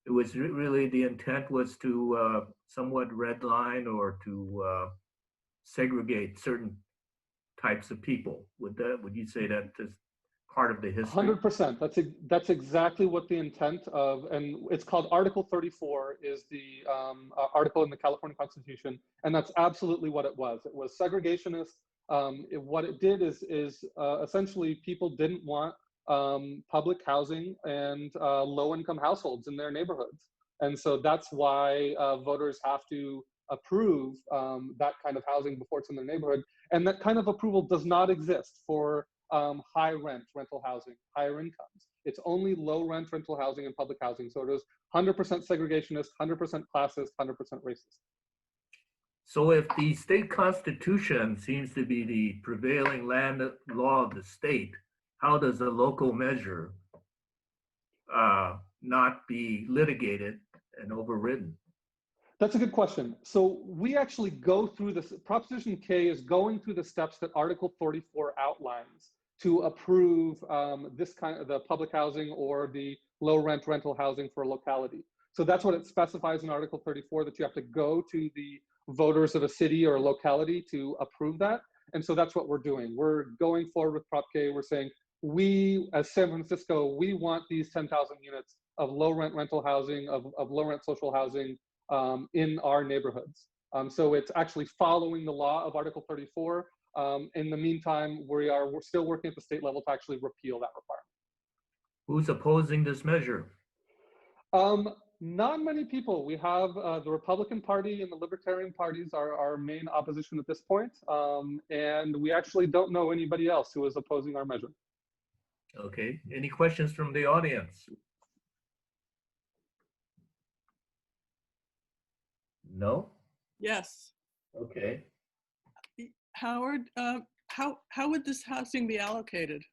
it was really the intent was to somewhat redline or to segregate certain types of people? Would you say that is part of the history? 100%. That's exactly what the intent of, and it's called Article 34 is the article in the California Constitution, and that's absolutely what it was. It was segregationist. What it did is essentially people didn't want public housing and low-income households in their neighborhoods, and so that's why voters have to approve that kind of housing before it's in their neighborhood, and that kind of approval does not exist for high rent rental housing, higher incomes. It's only low rent rental housing and public housing. So it is 100% segregationist, 100% classist, 100% racist. So if the state constitution seems to be the prevailing land law of the state, how does a local measure not be litigated and overridden? That's a good question. So we actually go through this. Proposition K is going through the steps that Article 34 outlines to approve this kind of the public housing or the low rent rental housing for a locality. So that's what it specifies in Article 34, that you have to go to the voters of a city or a locality to approve that. And so that's what we're doing. We're going forward with Prop K. We're saying, we, as San Francisco, we want these 10,000 units of low rent rental housing, of low rent social housing in our neighborhoods. So it's actually following the law of Article 34. In the meantime, we're still working at the state level to actually repeal that requirement. Who's opposing this measure? Not many people. We have the Republican Party and the Libertarian parties are our main opposition at this point. And we actually don't know anybody else who is opposing our measure. Okay, any questions from the audience? No? Yes. Okay. Howard, how would this housing be allocated?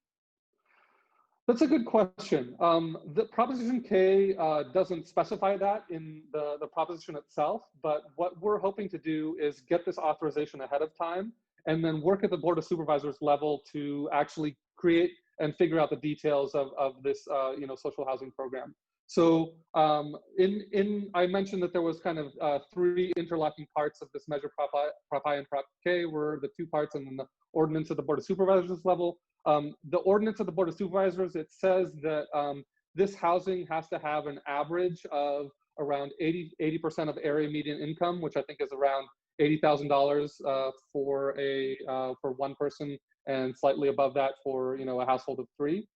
That's a good question. The Proposition K doesn't specify that in the proposition itself, but what we're hoping to do is get this authorization ahead of time and then work at the Board of Supervisors level to actually create and figure out the details of this social housing program. So I mentioned that there was kind of three interlocking parts of this measure. Prop I and Prop K were the two parts, and then the ordinance at the Board of Supervisors level. The ordinance of the Board of Supervisors, it says that this housing has to have an average of around 80% of area median income, which I think is around $80,000 for one person, and slightly above that for a household of three.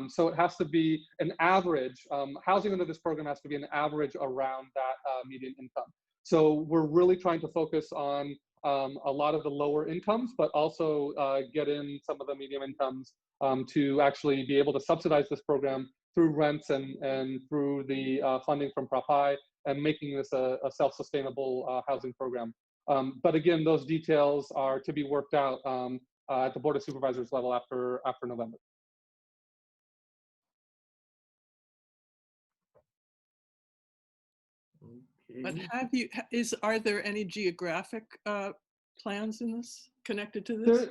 So it has to be an average. Housing under this program has to be an average around that median income. So we're really trying to focus on a lot of the lower incomes, but also get in some of the medium incomes to actually be able to subsidize this program through rents and through the funding from Prop I, and making this a self-sustainable housing program. But again, those details are to be worked out at the Board of Supervisors level after November. But are there any geographic plans in this connected to this?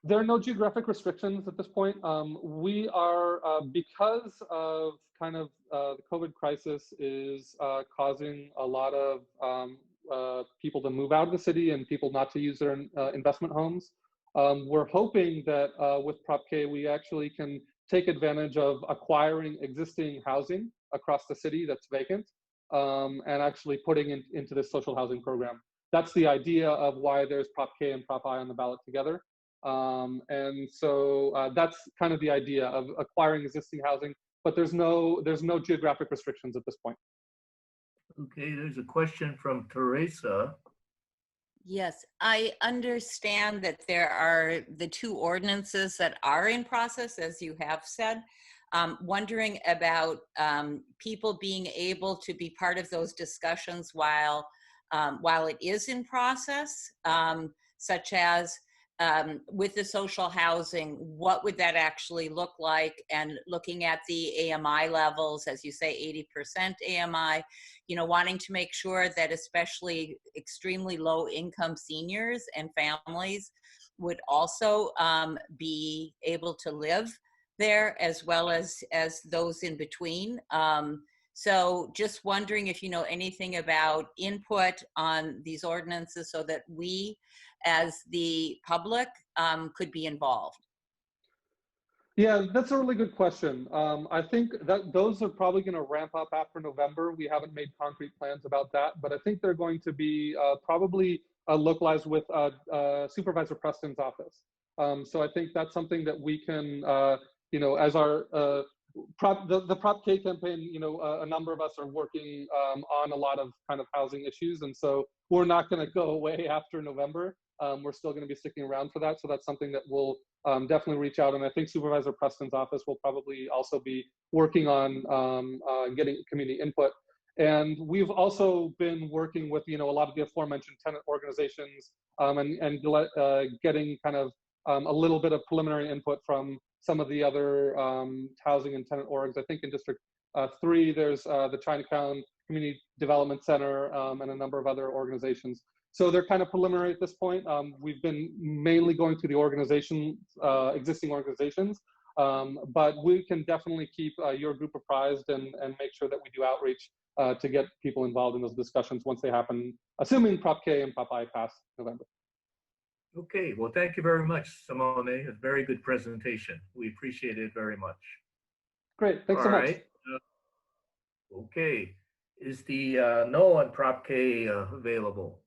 There are no geographic restrictions at this point. We are, because of kind of the COVID crisis is causing a lot of people to move out of the city and people not to use their investment homes. We're hoping that with Prop K, we actually can take advantage of acquiring existing housing across the city that's vacant, and actually putting into this social housing program. That's the idea of why there's Prop K and Prop I on the ballot together. And so that's kind of the idea of acquiring existing housing, but there's no geographic restrictions at this point. Okay, there's a question from Teresa. Yes, I understand that there are the two ordinances that are in process, as you have said. Wondering about people being able to be part of those discussions while it is in process, such as with the social housing, what would that actually look like? And looking at the AMI levels, as you say, 80% AMI, you know, wanting to make sure that especially extremely low income seniors and families would also be able to live there, as well as those in between. So just wondering if you know anything about input on these ordinances so that we as the public could be involved. Yeah, that's a really good question. I think that those are probably going to ramp up after November. We haven't made concrete plans about that, but I think they're going to be probably localized with Supervisor Preston's office. So I think that's something that we can, you know, as our the Prop K campaign, you know, a number of us are working on a lot of kind of housing issues, and so we're not going to go away after November. We're still going to be sticking around for that, so that's something that we'll definitely reach out. And I think Supervisor Preston's office will probably also be working on getting community input. And we've also been working with, you know, a lot of the aforementioned tenant organizations and getting kind of a little bit of preliminary input from some of the other housing and tenant orgs. I think in District 3, there's the Chinatown Community Development Center and a number of other organizations. So they're kind of preliminary at this point. We've been mainly going to the organizations, existing organizations, but we can definitely keep your group apprised and make sure that we do outreach to get people involved in those discussions once they happen, assuming Prop K and Prop I pass November. Okay, well, thank you very much, Simone. A very good presentation. We appreciate it very much. Great, thanks so much. Right. Okay, is the no on Prop K available?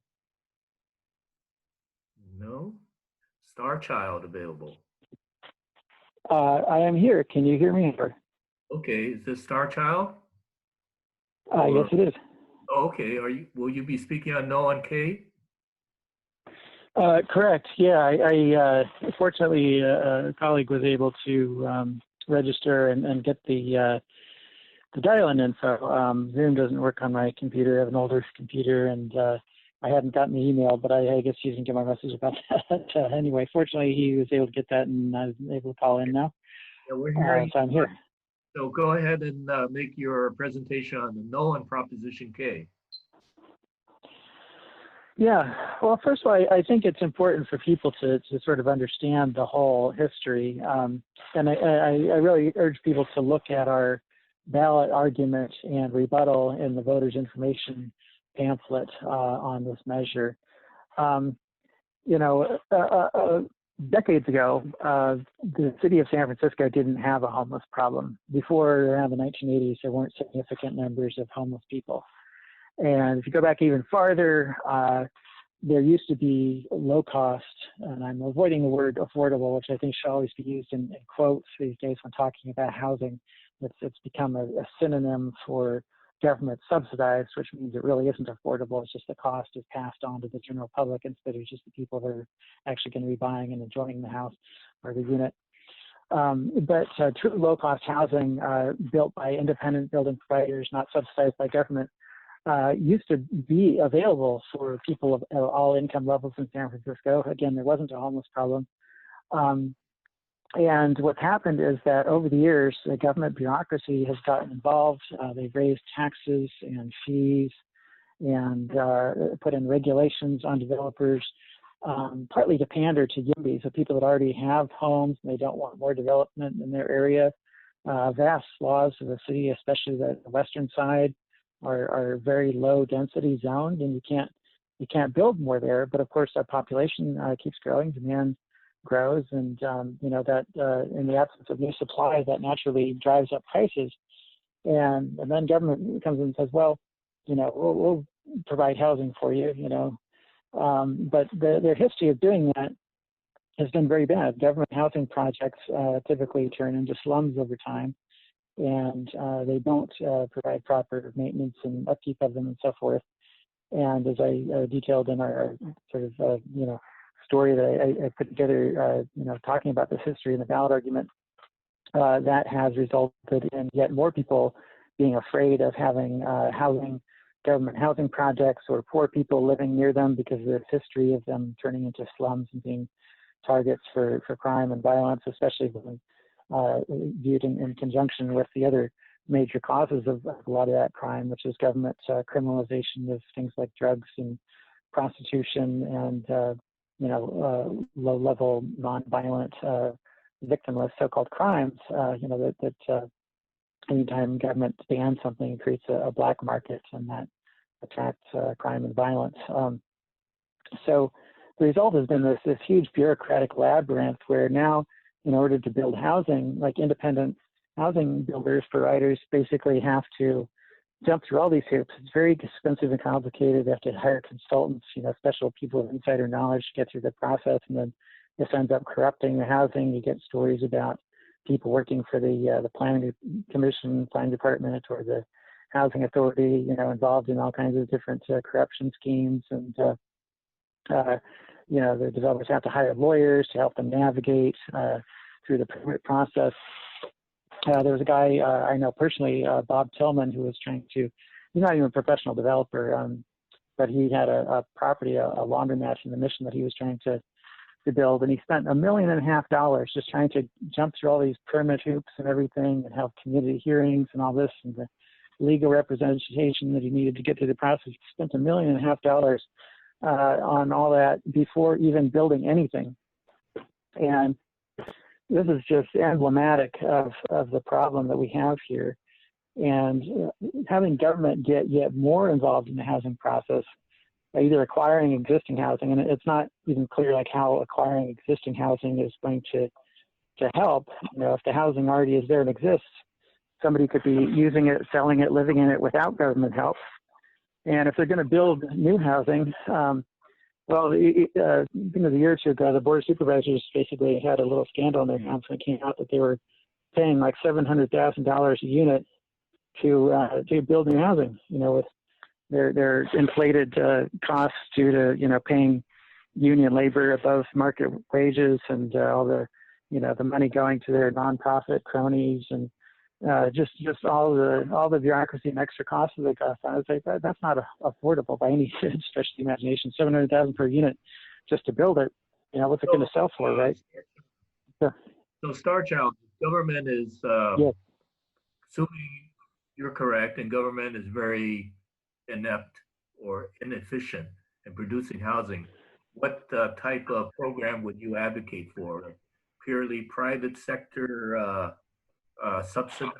No. Starchild available? I am here. Can you hear me? Okay, is this Starchild? Yes, it is. Okay, will you be speaking on no on K? Correct. Yeah, I fortunately a colleague was able to register and get the dial-in info. Zoom doesn't work on my computer. I have an older computer, and I hadn't gotten the email, but I guess you didn't get my message about that. Anyway, fortunately, he was able to get that, and I was able to call in now. Yeah, we're hearing. So I'm here. So go ahead and make your presentation on the no on Proposition K. Yeah, well, first of all, I think it's important for people to sort of understand the whole history. And I really urge people to look at our ballot argument and rebuttal in the voters' information pamphlet on this measure. You know, decades ago, the city of San Francisco didn't have a homeless problem. Before around the 1980s, there weren't significant numbers of homeless people. And if you go back even farther, there used to be low cost, and I'm avoiding the word affordable, which I think should always be used in quotes these days when talking about housing. It's become a synonym for government subsidized, which means it really isn't affordable. It's just the cost is passed on to the general public instead of just the people that are actually going to be buying and enjoying the house or the unit. But true low-cost housing built by independent building providers, not subsidized by government, used to be available for people of all income levels in San Francisco. Again, there wasn't a homeless problem. And what's happened is that over the years, the government bureaucracy has gotten involved. They've raised taxes and fees and put in regulations on developers, partly to pander to YIMBYs, so people that already have homes and they don't want more development in their area. Vast swaths of the city, especially the western side, are very low density zoned, and you can't build more there. But of course, our population keeps growing, demand grows, and you know that in the absence of new supply, that naturally drives up prices. And then government comes in and says, well, you know, we'll provide housing for you, you know. But their history of doing that has been very bad. Government housing projects typically turn into slums over time, and they don't provide proper maintenance and upkeep of them and so forth. And as I detailed in our sort of, you know, story that I put together, you know, talking about this history in the ballot argument, that has resulted in yet more people being afraid of having government housing projects or poor people living near them because of this history of them turning into slums and being targets for crime and violence, especially when viewed in conjunction with the other major causes of a lot of that crime, which is government criminalization of things like drugs and prostitution and low-level, non-violent, victimless so-called crimes. That anytime government bans something, it creates a black market, and that attracts crime and violence. So the result has been this huge bureaucratic labyrinth where now, in order to build housing, like independent housing builders, providers basically have to jump through all these hoops. It's very expensive and complicated. They have to hire consultants, special people with insider knowledge to get through the process, and then this ends up corrupting the housing. You get stories about people working for the planning commission, planning department, or the housing authority, involved in all kinds of different corruption schemes, and the developers have to hire lawyers to help them navigate through the permit process. There was a guy I know personally, Bob Tillman, who was trying to, he's not even a professional developer, but he had a property, a laundromat in the Mission that he was trying to build, and he spent $1.5 million just trying to jump through all these permit hoops and everything, and have community hearings and all this, and the legal representation that he needed to get through the process. He spent $1.5 million on all that before even building anything. And this is just emblematic of the problem that we have here. And having government get yet more involved in the housing process, by either acquiring existing housing, and it's not even clear like how acquiring existing housing is going to help. If the housing already is there and exists, somebody could be using it, selling it, living in it without government help. And if they're going to build new housing, a year or two ago, the Board of Supervisors basically had a little scandal in their hands when it came out that they were paying like $700,000 a unit to build new housing. With their inflated costs due to paying union labor above market wages, and all the money going to their nonprofit cronies, and just all the bureaucracy and extra costs that they cost. I was like, that's not affordable by any stretch of the imagination. $700,000 per unit just to build it. What's it going to sell for, right? So Starchild, government is yes. assuming you're correct, and government is very inept or inefficient in producing housing. What type of program would you advocate for? Purely private sector subsidized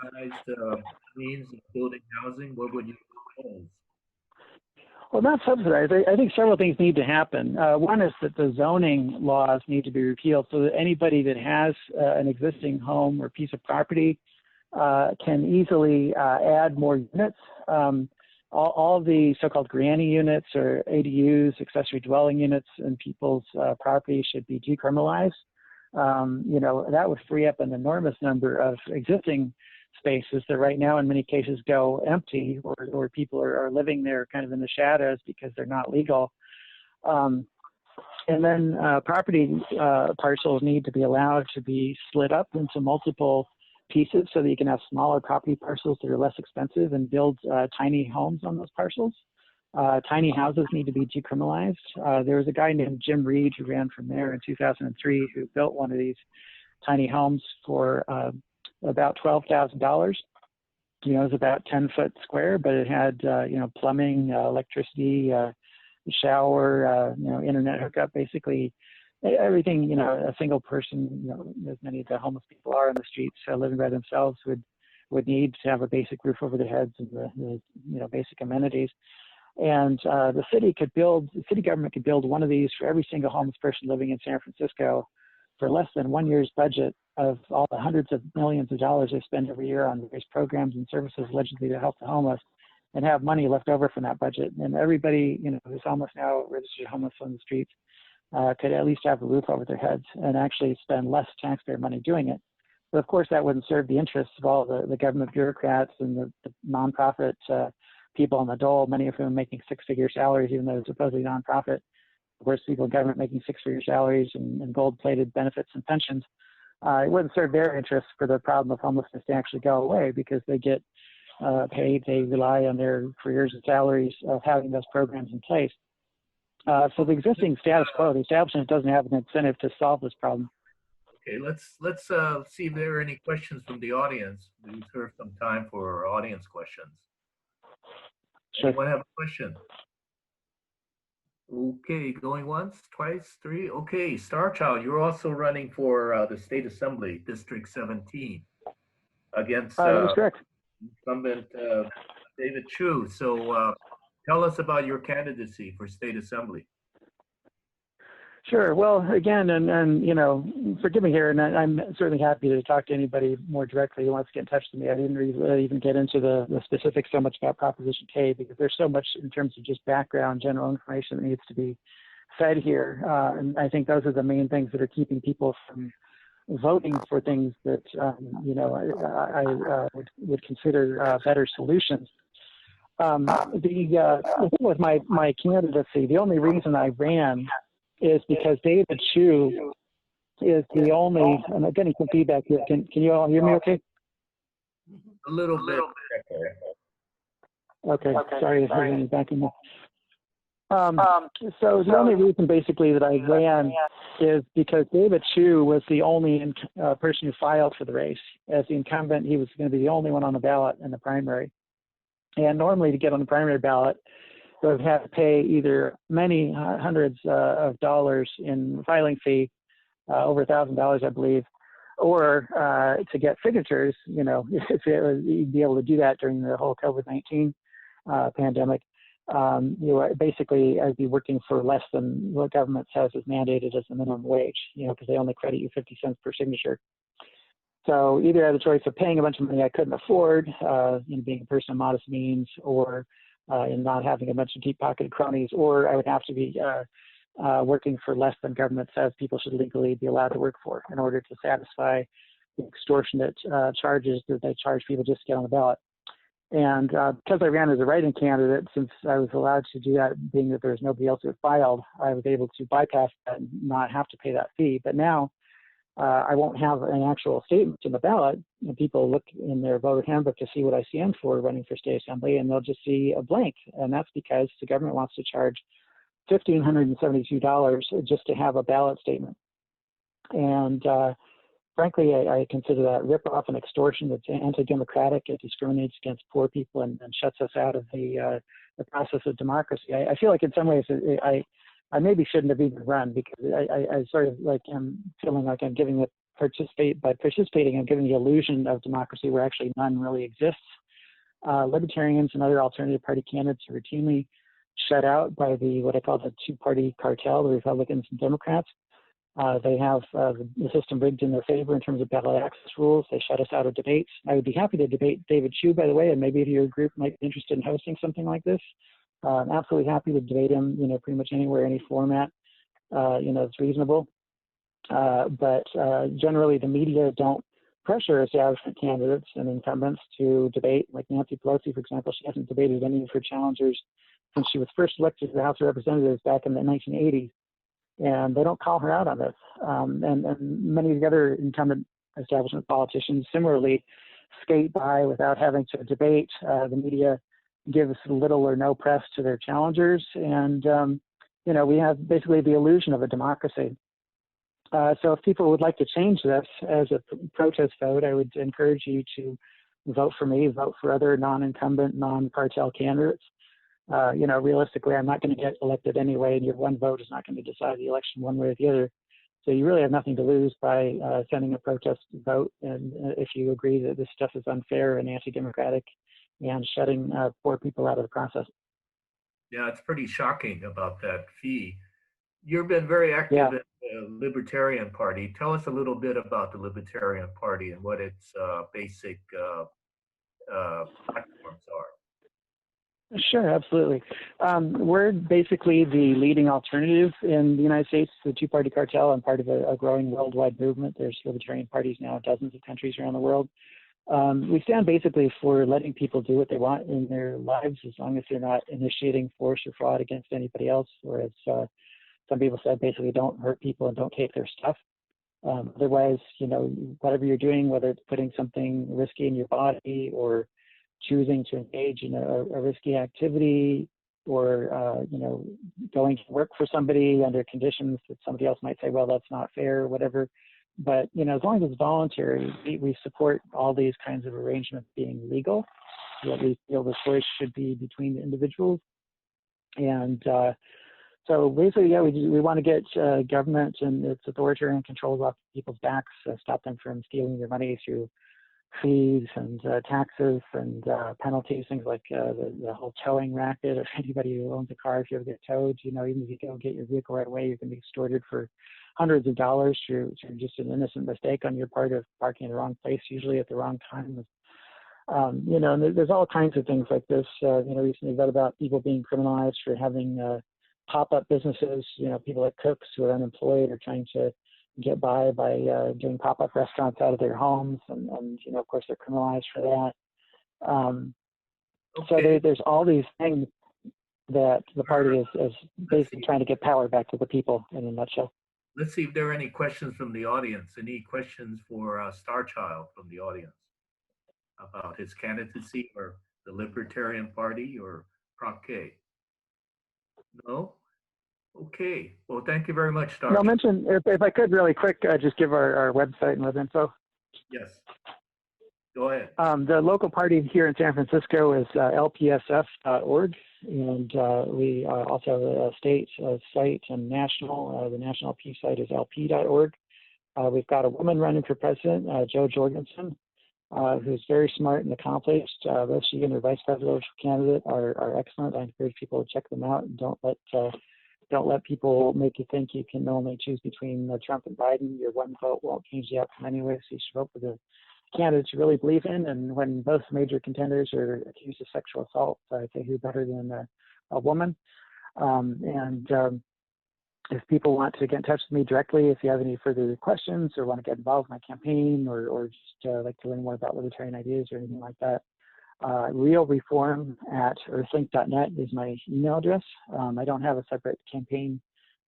means of building housing? What would you propose? Well, not subsidized. I think several things need to happen. One is that the zoning laws need to be repealed so that anybody that has an existing home or piece of property can easily add more units. All the so-called granny units or ADUs, accessory dwelling units, in people's property should be decriminalized. That would free up an enormous number of existing spaces that right now in many cases go empty, or people are living there kind of in the shadows because they're not legal. And then property parcels need to be allowed to be split up into multiple pieces so that you can have smaller property parcels that are less expensive and build tiny homes on those parcels. Tiny houses need to be decriminalized. There was a guy named Jim Reed who ran for mayor in 2003 who built one of these tiny homes for about $12,000. It was about 10 foot square, but it had, plumbing, electricity, shower, internet hookup, basically everything, a single person, as many of the homeless people are on the streets living by themselves would need to have a basic roof over their heads and the basic amenities. And the city government could build one of these for every single homeless person living in San Francisco for less than 1 year's budget of all the hundreds of millions of dollars they spend every year on various programs and services allegedly to help the homeless, and have money left over from that budget. And everybody, who's homeless now, registered homeless on the streets, could at least have a roof over their heads and actually spend less taxpayer money doing it. But of course, that wouldn't serve the interests of all the government bureaucrats and the nonprofit people on the dole, many of whom making six-figure salaries, even though they're supposedly nonprofit. Of course, people in government making six-figure salaries and gold-plated benefits and pensions. It wouldn't serve their interests for the problem of homelessness to actually go away, because they get paid, they rely on their careers and salaries of having those programs in place. So the existing status quo, the establishment doesn't have an incentive to solve this problem. Okay, let's see if there are any questions from the audience. We reserve some time for audience questions. Sure. Anyone have a question? Okay, going once, twice, three. Okay, Starchild, you're also running for the State Assembly, District 17, against That's correct. incumbent David Chu. So tell us about your candidacy for State Assembly. Sure. Well, again, and you know, forgive me here, and I'm certainly happy to talk to anybody more directly who wants to get in touch with me. I didn't really even get into the specifics so much about Proposition K because there's so much in terms of just background, general information that needs to be fed here. And I think those are the main things that are keeping people from voting for things that, you know, I would consider better solutions. The thing with my candidacy, the only reason I ran is because David Chu is the only, and I'm getting some feedback here. Can you all hear me okay? A little bit. Okay, sorry if there's any backing up. So the only reason basically that I ran is because David Chu was the only person who filed for the race. As the incumbent, he was going to be the only one on the ballot in the primary. And normally to get on the primary ballot, they would have to pay either many hundreds of dollars in filing fee, over $1,000, I believe, or to get signatures. You know, if you'd be able to do that during the whole COVID-19 pandemic, you know, basically I'd be working for less than what government says is mandated as the minimum wage. You know, because they only credit you 50 cents per signature. So either I had the choice of paying a bunch of money I couldn't afford, you know, being a person of modest means, or in not having a bunch of deep-pocketed cronies, or I would have to be working for less than government says people should legally be allowed to work for in order to satisfy the extortionate charges that they charge people just to get on the ballot. And because I ran as a write-in candidate, since I was allowed to do that, being that there was nobody else who had filed, I was able to bypass that and not have to pay that fee. But now I won't have an actual statement in the ballot. And people look in their voter handbook to see what I stand for running for state assembly, and they'll just see a blank. And that's because the government wants to charge $1,572 just to have a ballot statement. And frankly, I consider that rip-off and extortion. It's anti-democratic. It discriminates against poor people and shuts us out of the process of democracy. I feel like in some ways I maybe shouldn't have even run because I sort of like am feeling like I'm giving it by participating, I'm giving the illusion of democracy where actually none really exists. Libertarians and other alternative party candidates are routinely shut out by what I call the two-party cartel, the Republicans and Democrats. They have the system rigged in their favor in terms of ballot access rules. They shut us out of debates. I would be happy to debate David Chu, by the way, and maybe if your group might be interested in hosting something like this. I'm absolutely happy to debate him, you know, pretty much anywhere, any format, you know, it's reasonable. But generally the media don't pressure establishment candidates and incumbents to debate. Like Nancy Pelosi, for example, she hasn't debated any of her challengers since she was first elected to the House of Representatives back in the 1980s. And they don't call her out on this. And many of the other incumbent establishment politicians similarly skate by without having to debate. The media gives little or no press to their challengers. And, you know, we have basically the illusion of a democracy. So if people would like to change this as a protest vote, I would encourage you to vote for me, vote for other non-incumbent, non-cartel candidates. You know, realistically, I'm not going to get elected anyway, and your one vote is not going to decide the election one way or the other. So you really have nothing to lose by sending a protest vote. And if you agree that this stuff is unfair and anti-democratic and shutting poor people out of the process. Yeah, it's pretty shocking about that fee. You've been very active in the Libertarian Party. Tell us a little bit about the Libertarian Party and what its basic platforms are. Sure, absolutely. We're basically the leading alternative in the United States to the two-party cartel and part of a growing worldwide movement. There's libertarian parties now in dozens of countries around the world. We stand basically for letting people do what they want in their lives as long as they're not initiating force or fraud against anybody else, or as some people said, basically don't hurt people and don't take their stuff. Otherwise, you know, whatever you're doing, whether it's putting something risky in your body or choosing to engage in a risky activity, or going to work for somebody under conditions that somebody else might say, well, that's not fair or whatever. But as long as it's voluntary, we support all these kinds of arrangements being legal. What we feel the choice should be between the individuals. And so basically, yeah, we want to get government and its authoritarian controls off people's backs, stop them from stealing their money through fees and taxes and penalties, things like the whole towing racket. Or anybody who owns a car, if you ever get towed, even if you don't get your vehicle right away, you can be extorted for hundreds of dollars through just an innocent mistake on your part of parking in the wrong place, usually at the wrong time. And there's all kinds of things like this. Recently read about people being criminalized for having pop-up businesses, people like cooks who are unemployed or trying to get by doing pop-up restaurants out of their homes. And of course, they're criminalized for that. So there's all these things that the party is basically trying to get power back to the people in a nutshell. Let's see if there are any questions from the audience. Any questions for Starchild from the audience about his candidacy or the Libertarian Party or Prop K? No? Okay. Well, thank you very much, Starchild. I'll mention, if I could really quick, just give our website and web info. Yes. Go ahead. The local party here in San Francisco is lpsf.org, and we also have a state site and national. The national P site is lp.org. We've got a woman running for president, Jo Jorgensen, who's very smart and accomplished. Both she and her vice presidential candidate are excellent. I encourage people to check them out, and don't let people make you think you can only choose between Trump and Biden. Your one vote won't change the outcome anyway, so you should vote for the candidates you really believe in. And when both major contenders are accused of sexual assault, I say who better than a woman? If people want to get in touch with me directly, if you have any further questions or want to get involved in my campaign or just like to learn more about libertarian ideas or anything like that, realreform@earthlink.net is my email address. I don't have a separate campaign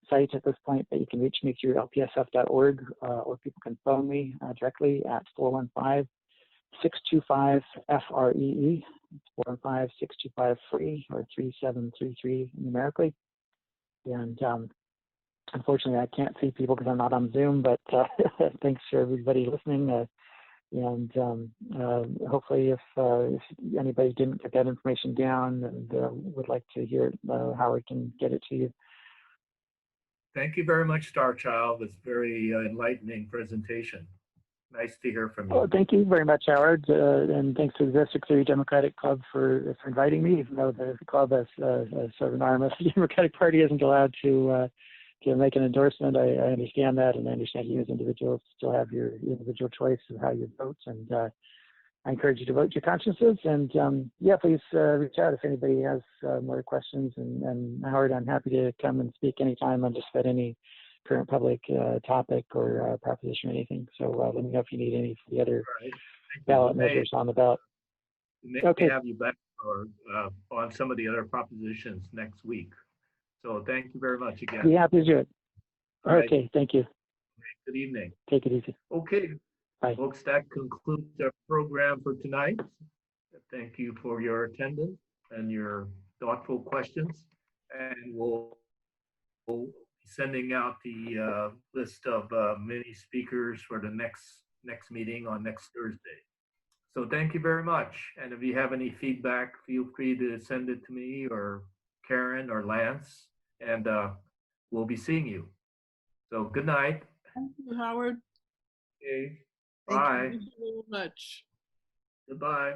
site at this point, but you can reach me through lpsf.org, or people can phone me directly at 415-625-FREE, 415-625-FREE, or 3733 numerically. And unfortunately, I can't see people because I'm not on Zoom, but thanks for everybody listening. Hopefully, if anybody didn't get that information down and would like to hear it, Howard can get it to you. Thank you very much, Starchild. It's very enlightening presentation. Nice to hear from you. Well, thank you very much, Howard, and thanks to the District 30 Democratic Club for inviting me. Even though the club, as sort of anonymous, the Democratic Party isn't allowed to make an endorsement. I understand that, and I understand you as individuals still have your individual choice of how you vote, and I encourage you to vote your consciences. And yeah, please reach out if anybody has more questions. And Howard, I'm happy to come and speak anytime on just about any current public topic or proposition or anything. So let me know if you need any of the other ballot measures on the ballot. We Okay. may have you back or on some of the other propositions next week. So thank you very much again. Be happy to do it. All right. Okay, thank you. Good evening. Take it easy. Okay, Bye. folks, that concludes our program for tonight. Thank you for your attendance and your thoughtful questions. And we'll be sending out the list of many speakers for the next meeting on next Thursday. So thank you very much. And if you have any feedback, feel free to send it to me or Karen or Lance, and we'll be seeing you. So good night. Thank you, Howard. Okay. Thank Bye. Thank you very much. Goodbye.